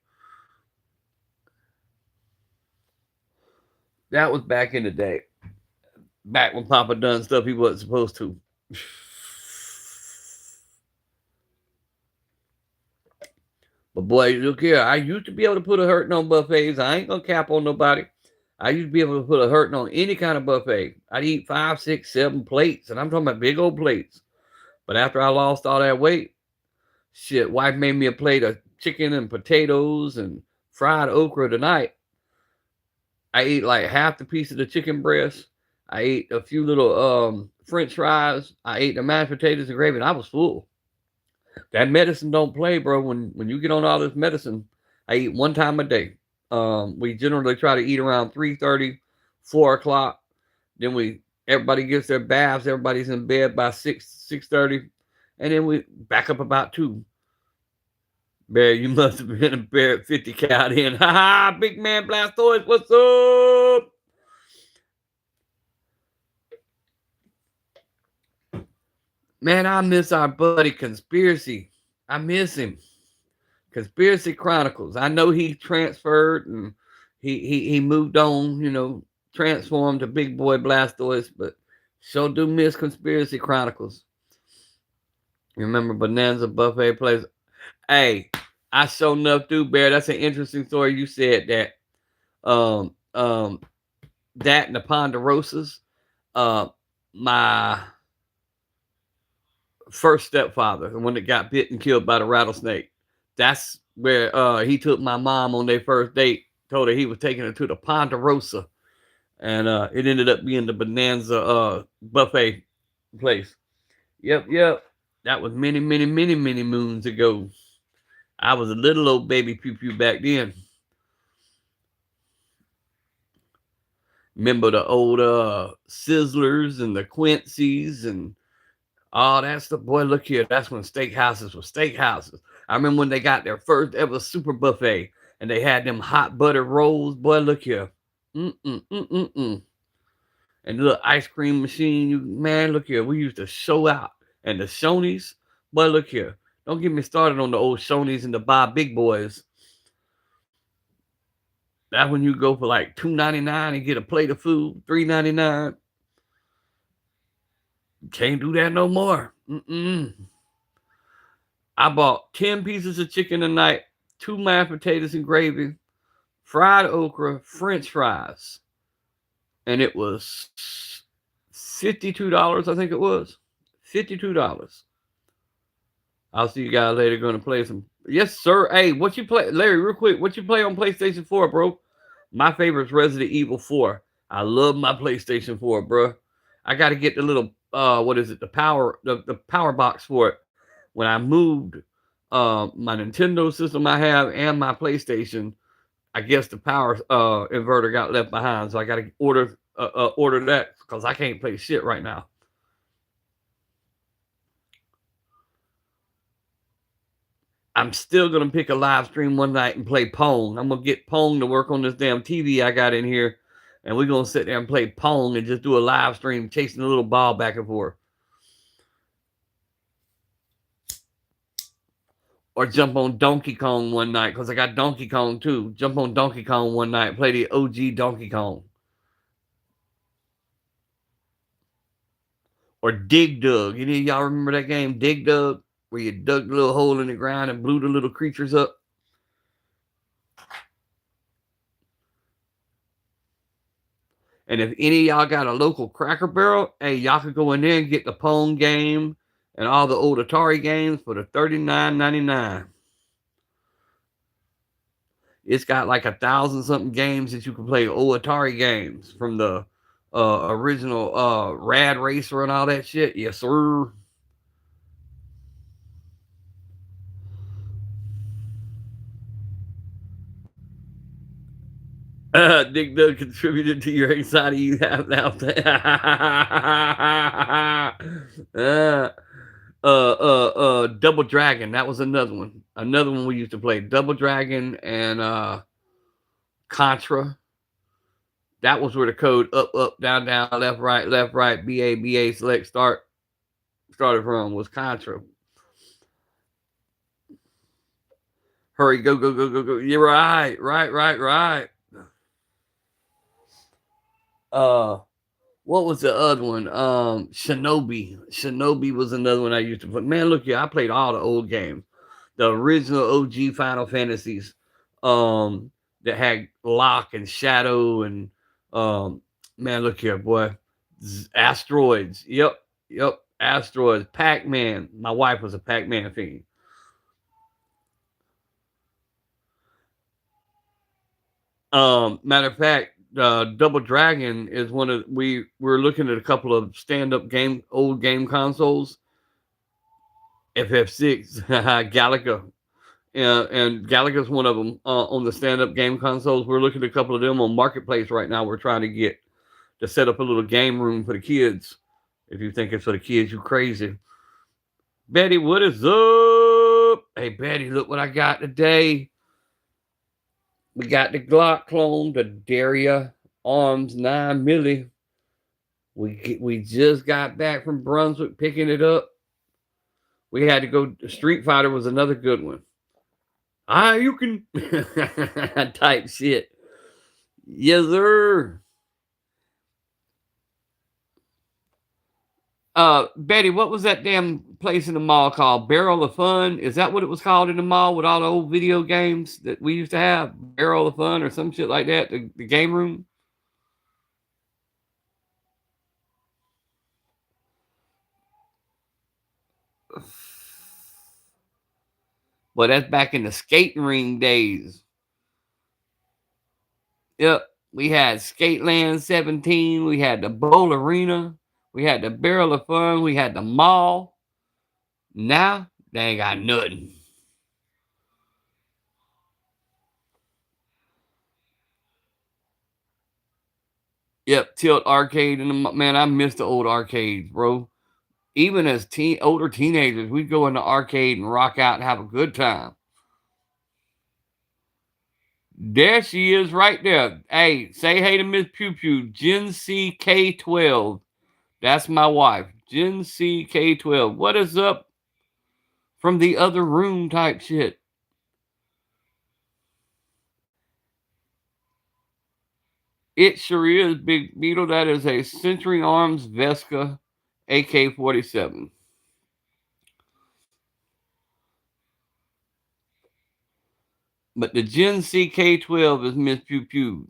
That was back in the day. Back when Papa done stuff he wasn't supposed to. But boy, look here. I used to be able to put a hurting on buffets. I ain't gonna cap on nobody. I used to be able to put a hurting on any kind of buffet. I'd eat 5, 6, 7 plates, and I'm talking about big old plates. But after I lost all that weight, shit, wife made me a plate of chicken and potatoes and fried okra tonight. I ate like half the piece of the chicken breast. I ate a few little French fries. I ate the mashed potatoes and gravy, and I was full. That medicine don't play, bro. When you get on all this medicine, I eat one time a day. We generally try to eat around 3:30, 4 o'clock. Then everybody gets their baths. Everybody's in bed by 6:30, and then we back up about 2. Bear, you must have been a bear at 50 count in. Ha ha, big man Blastoise, what's up? Man, I miss our buddy Conspiracy. I miss him. Conspiracy Chronicles. I know he transferred and he moved on, transformed to big boy Blastoise, but sure do miss Conspiracy Chronicles. You remember Bonanza Buffet Place? Hey, I sure enough do, Bear. That's an interesting story. You said that. That and the Ponderosas. My first stepfather, the one that got bit and killed by the rattlesnake. That's where he took my mom on their first date. Told her he was taking her to the Ponderosa, and it ended up being the Bonanza buffet place. Yep. That was many moons ago. I was a little old baby pew pew back then. Remember the old Sizzlers and the Quincy's and all that stuff. Boy, look here. That's when steakhouses were steakhouses. I remember when they got their first ever super buffet and they had them hot butter rolls. Boy, look here. And the little ice cream machine. Man, look here. We used to show out. And the Shoney's. Boy, look here. Don't get me started on the old Shoney's and the Bob Big Boys. That's when you go for like $2.99 and get a plate of food, $3.99. Can't do that no more. I bought 10 pieces of chicken a night, 2 mashed potatoes and gravy, fried okra, French fries, and it was $52. I think it was $52. I'll see you guys later. Going to play some. Yes, sir. Hey, what you play, Larry? Real quick, what you play on PlayStation 4, bro? My favorite is Resident Evil 4. I love my PlayStation 4, bro. I got to get the little what is it? The power box for it. When I moved my Nintendo system I have and my PlayStation, I guess the power inverter got left behind, so I got to order that because I can't play shit right now. I'm still gonna pick a live stream one night and play Pong. I'm gonna get Pong to work on this damn TV I got in here, and we're gonna sit there and play Pong and just do a live stream chasing a little ball back and forth. Or jump on Donkey Kong one night, because I got Donkey Kong too. Jump on Donkey Kong one night, play the OG Donkey Kong. Or Dig Dug. Any of y'all remember that game, Dig Dug? Where you dug a little hole in the ground and blew the little creatures up. And if any of y'all got a local Cracker Barrel, hey, y'all could go in there and get the Pong game and all the old Atari games for the $39.99. It's got like 1,000 something games that you can play, old Atari games from the original Rad Racer and all that shit. Yes, sir. Dick Doug contributed to your anxiety you have now. Double Dragon. That was another one. Another one we used to play. Double Dragon and Contra. That was where the code up, down, left, right, BA, select, start started from, was Contra. Hurry, go. You're right. What was the other one? Shinobi. Shinobi was another one I used to put. Man, look here, I played all the old games, the original OG Final Fantasies, um, that had Lock and Shadow and um, man, look here, boy, Asteroids. Yep, yep, Asteroids. Pac-Man. My wife was a Pac-Man fiend. Matter of fact, Double Dragon is one of we're looking at a couple of stand-up old game consoles. FF6, Galaga, and Galaga's one of them on the stand-up game consoles. We're looking at a couple of them on Marketplace right now. We're trying to get to set up a little game room for the kids. If you think it's for the kids, you crazy. Betty, what is up? Hey, Betty, look what I got today. We got the Glock clone, the Derya Arms 9 milli. We just got back from Brunswick picking it up. We had to go. Street Fighter was another good one. You can type shit. Yes, sir. Betty, what was that damn place in the mall called? Barrel of Fun? Is that what it was called in the mall with all the old video games that we used to have? Barrel of Fun or some shit like that? The game room? Well, that's back in the skating ring days. Yep. We had Skateland 17. We had the Bowl Arena. We had the Barrel of Fun. We had the mall. Now, they ain't got nothing. Yep, Tilt Arcade. And man, I miss the old arcades, bro. Even as older teenagers, we'd go in the arcade and rock out and have a good time. There she is right there. Hey, say hey to Miss Pew Pew. Gen C K12. That's my wife. Gen C K12. What is up from the other room type shit? It sure is, Big Beetle. That is a Century Arms Vesca AK-47. But the Gen C K12 is Miss Pew Pew.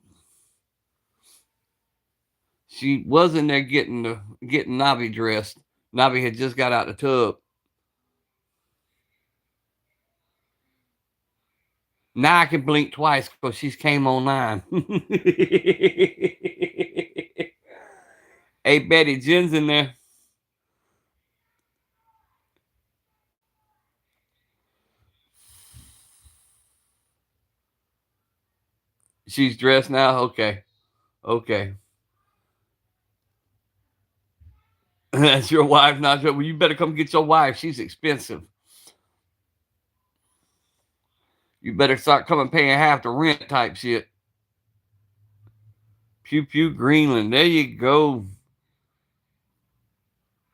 She was in there getting Navi dressed. Navi had just got out the tub. Now I can blink twice because she's came online. Hey, Betty, Jen's in there. She's dressed now? Okay. Okay. That's your wife, not your. Well, you better come get your wife. She's expensive. You better start coming paying half the rent type shit. Pew Pew Greenland. There you go.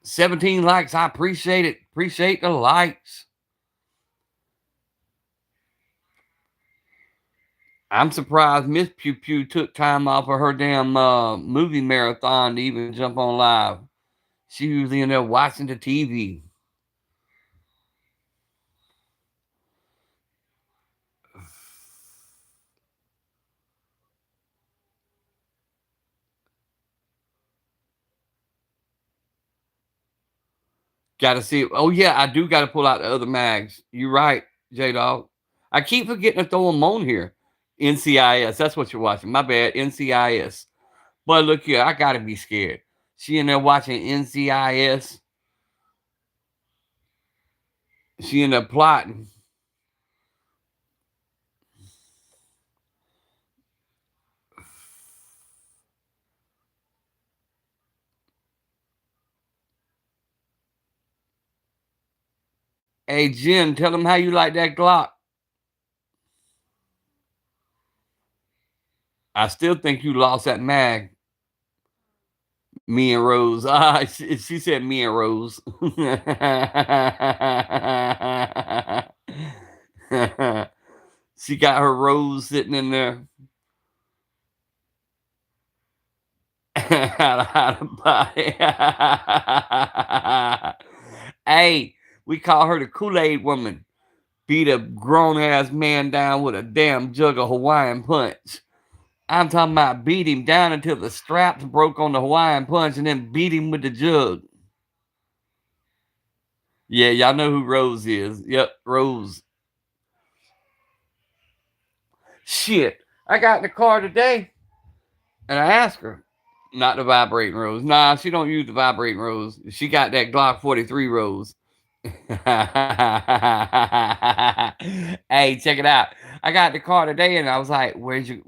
17 likes. I appreciate it. Appreciate the likes. I'm surprised Miss Pew Pew took time off of her damn movie marathon to even jump on live. She usually in there watching the TV. Got to see it. Oh, yeah, I do got to pull out the other mags. You're right, J-Dog. I keep forgetting to throw them on here. NCIS. That's what you're watching. My bad. NCIS. But look here, I got to be scared. She in there watching NCIS. She in there plotting. Hey, Jen, tell them how you like that Glock. I still think you lost that mag. Me and Rose. She said me and Rose. She got her Rose sitting in there. out of body. Hey, we call her the Kool-Aid woman. Beat a grown-ass man down with a damn jug of Hawaiian punch. I'm talking about beat him down until the straps broke on the Hawaiian punch and then beat him with the jug. Yeah, y'all know who Rose is. Yep, Rose. Shit. I got in the car today and I asked her, not the vibrating Rose. Nah, she don't use the vibrating Rose. She got that Glock 43 Rose. Hey, check it out. I got in the car today and I was like, where's your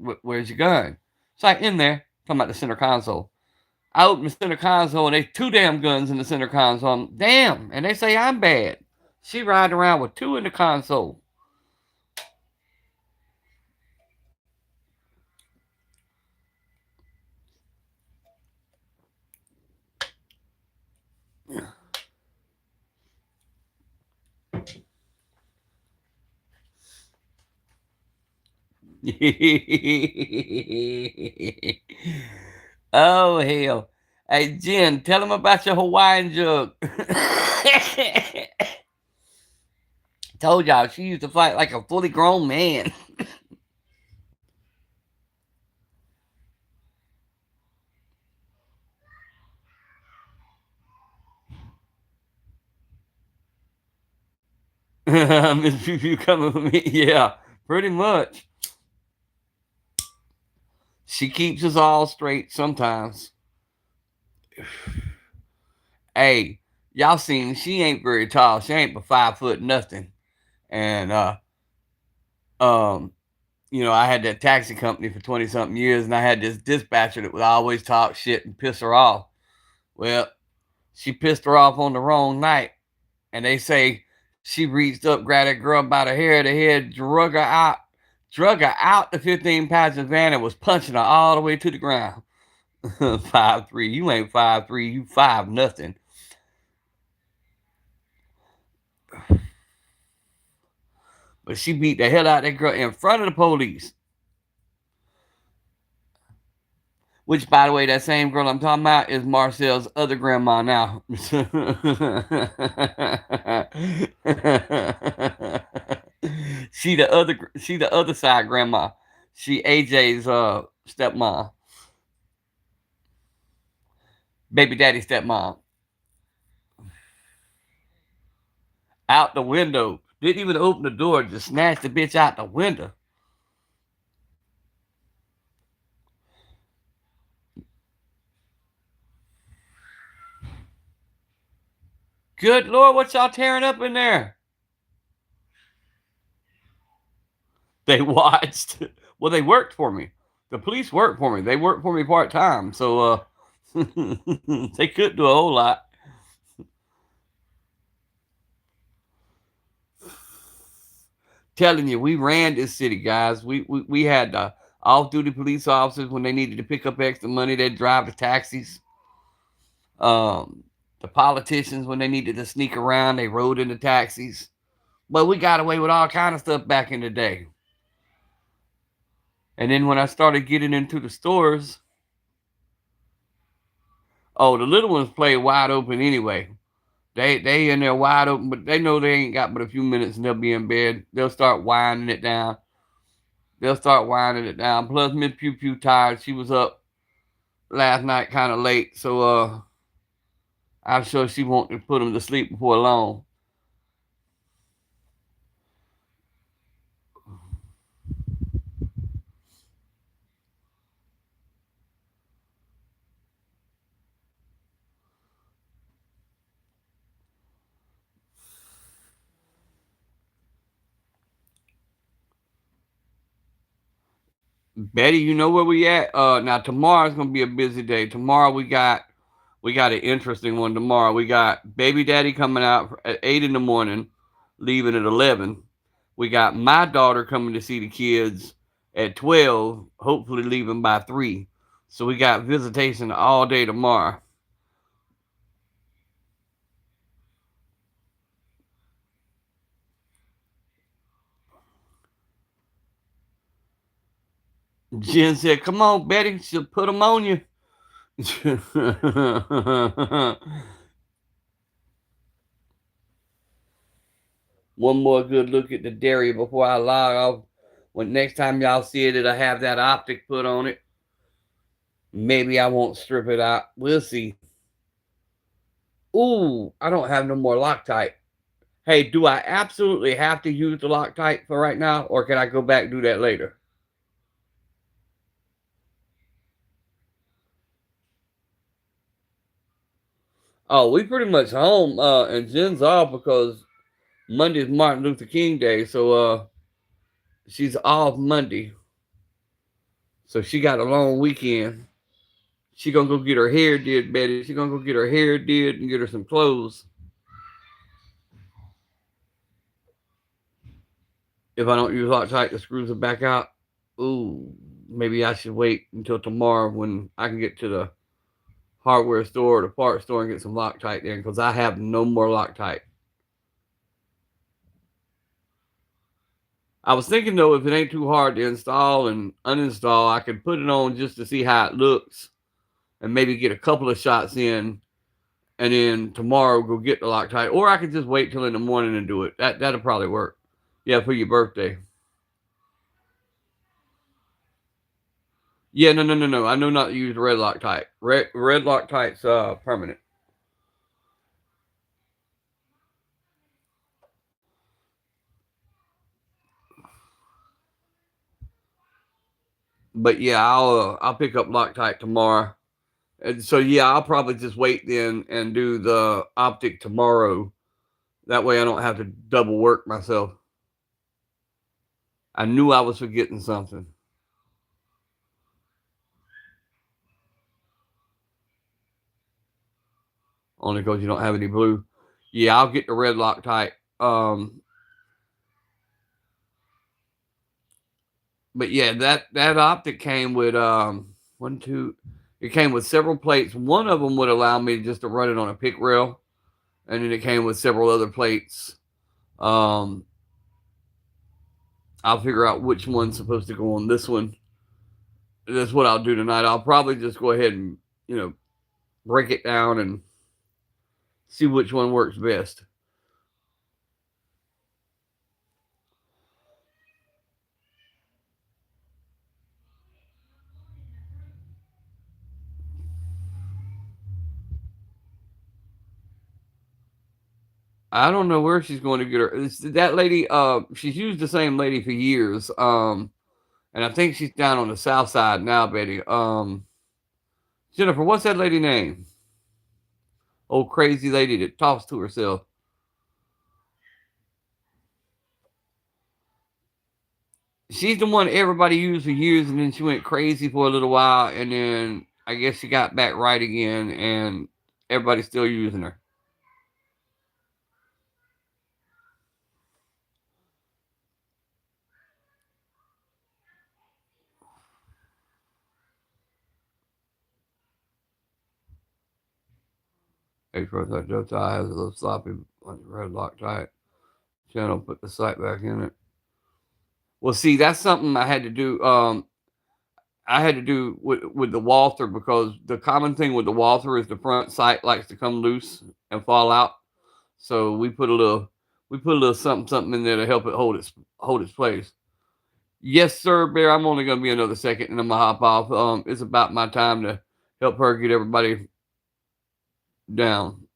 gun? It's like in there. Talking about the center console. I opened the center console and there's 2 damn guns in the center console. Damn. And they say I'm bad. She riding around with 2 in the console. Oh, hell. Hey, Jen, tell them about your Hawaiian jug. Told y'all, she used to fight like a fully grown man. Miss Pew coming with me. Yeah, pretty much. She keeps us all straight sometimes. Hey, y'all seen she ain't very tall. She ain't but 5 foot nothing. And you know, I had that taxi company for 20 something years and I had this dispatcher that would always talk shit and piss her off. Well, she pissed her off on the wrong night. And they say she reached up, grabbed that girl by the hair of the head, drug her out the 15 passenger van and was punching her all the way to the ground. 5'3". You ain't 5'3", you 5 nothing. But she beat the hell out of that girl in front of the police. Which, by the way, that same girl I'm talking about is Marcel's other grandma now. She the other side grandma. She AJ's stepmom. Baby daddy stepmom. Out the window. Didn't even open the door, just snatched the bitch out the window. Good Lord, what y'all tearing up in there? They watched. Well, they worked for me. The police worked for me. They worked for me part-time. So they couldn't do a whole lot. Telling you, we ran this city, guys. We had off-duty police officers when they needed to pick up extra money. They'd drive the taxis. The politicians, when they needed to sneak around, they rode in the taxis. But we got away with all kind of stuff back in the day. And then when I started getting into the stores, oh, the little ones play wide open anyway. They in there wide open, but they know they ain't got but a few minutes and they'll be in bed. They'll start winding it down. Plus, Miss Pew Pew tired. She was up last night kind of late, so I'm sure she wanted to put them to sleep before long. Betty, you know where we at? Now tomorrow's gonna be a busy day. Tomorrow we got an interesting one. Tomorrow we got baby daddy coming out at 8 in the morning, leaving at 11. We got my daughter coming to see the kids at 12, hopefully leaving by 3. So we got visitation all day tomorrow. Jen said, "Come on, Betty, she'll put them on you." One more good look at the Derya before I log off. When next time y'all see it, it'll have that optic put on it. Maybe I won't strip it out. We'll see. Ooh, I don't have no more Loctite. Hey, do I absolutely have to use the Loctite for right now, or can I go back and do that later? Oh, we pretty much home, and Jen's off because Monday's Martin Luther King Day, so she's off Monday. So she got a long weekend. She gonna go get her hair did, Betty. She gonna go get her hair did and get her some clothes. If I don't use Loctite, the screws are back out. Ooh, maybe I should wait until tomorrow when I can get to the hardware store or the parts store and get some Loctite then, because I have no more Loctite. I was thinking though, if it ain't too hard to install and uninstall, I could put it on just to see how it looks and maybe get a couple of shots in, and then tomorrow go get the Loctite. Or I could just wait till in the morning and do it. That'll probably work. Yeah, for your birthday. Yeah, no. I know not to use red Loctite. Red Loctite's permanent. But yeah, I'll pick up Loctite tomorrow. And so yeah, I'll probably just wait then and do the optic tomorrow. That way I don't have to double work myself. I knew I was forgetting something. Only because you don't have any blue. Yeah, I'll get the red Loctite. But yeah, that optic came with one, two. It came with several plates. One of them would allow me just to run it on a pick rail, and then it came with several other plates. Um, I'll figure out which one's supposed to go on this one. That's what I'll do tonight. I'll probably just go ahead and break it down and see which one works best. I don't know where she's going to get her. That lady, she's used the same lady for years. And I think she's down on the south side now, Betty. Jennifer, what's that lady name? Old crazy lady that talks to herself. She's the one everybody used for years, and then she went crazy for a little while, and then I guess she got back right again, and everybody's still using her. Hey, first I Joe Ty has a little sloppy red Loctite channel. Put the sight back in it. Well, see, that's something I had to do. I had to do with the Walther, because the common thing with the Walther is the front sight likes to come loose and fall out. So we put a little something in there to help it hold its place. Yes, sir, Bear. I'm only gonna be another second, and I'm gonna hop off. It's about my time to help her get everybody down.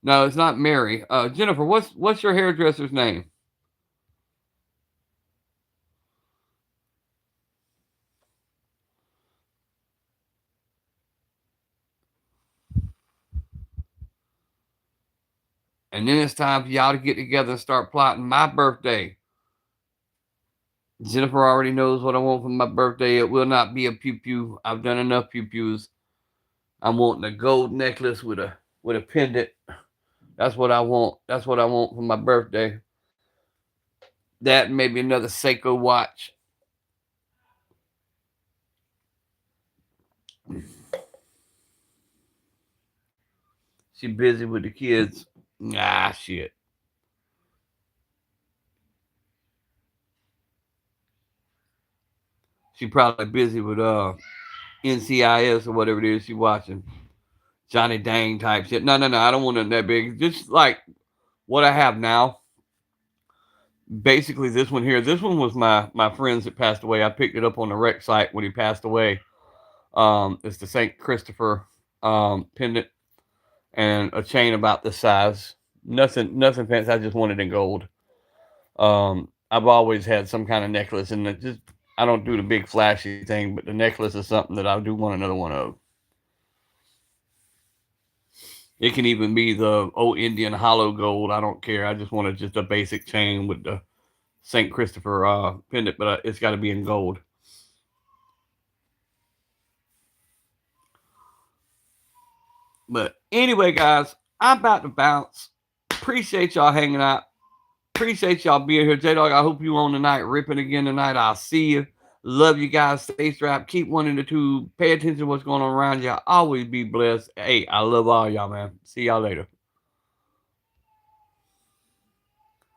No, it's not Mary. Jennifer, what's your hairdresser's name? And then it's time for y'all to get together and start plotting my birthday. Jennifer already knows what I want for my birthday. It will not be a pew pew. I've done enough pew pews. I'm wanting a gold necklace with a pendant. That's what I want. That's what I want for my birthday. That and maybe another Seiko watch. She busy with the kids. Ah, shit. She probably busy with NCIS or whatever it is you watching. Johnny Dang type shit. No. I don't want it that big. Just like what I have now. Basically, this one here. This one was my friend's that passed away. I picked it up on the rec site when he passed away. It's the St. Christopher pendant and a chain about this size. Nothing fancy. I just wanted in gold. I've always had some kind of necklace, and it just I don't do the big flashy thing, but the necklace is something that I do want another one of. It can even be the old Indian hollow gold. I don't care. I just wanted just a basic chain with the St. Christopher pendant, but it's got to be in gold. But anyway, guys, I'm about to bounce. Appreciate y'all hanging out. Appreciate y'all being here. J-Dog, I hope you on tonight. Ripping again tonight. I'll see you. Love you guys. Stay strapped. Keep one in the tube. Pay attention to what's going on around you. Always be blessed. Hey, I love all y'all, man. See y'all later.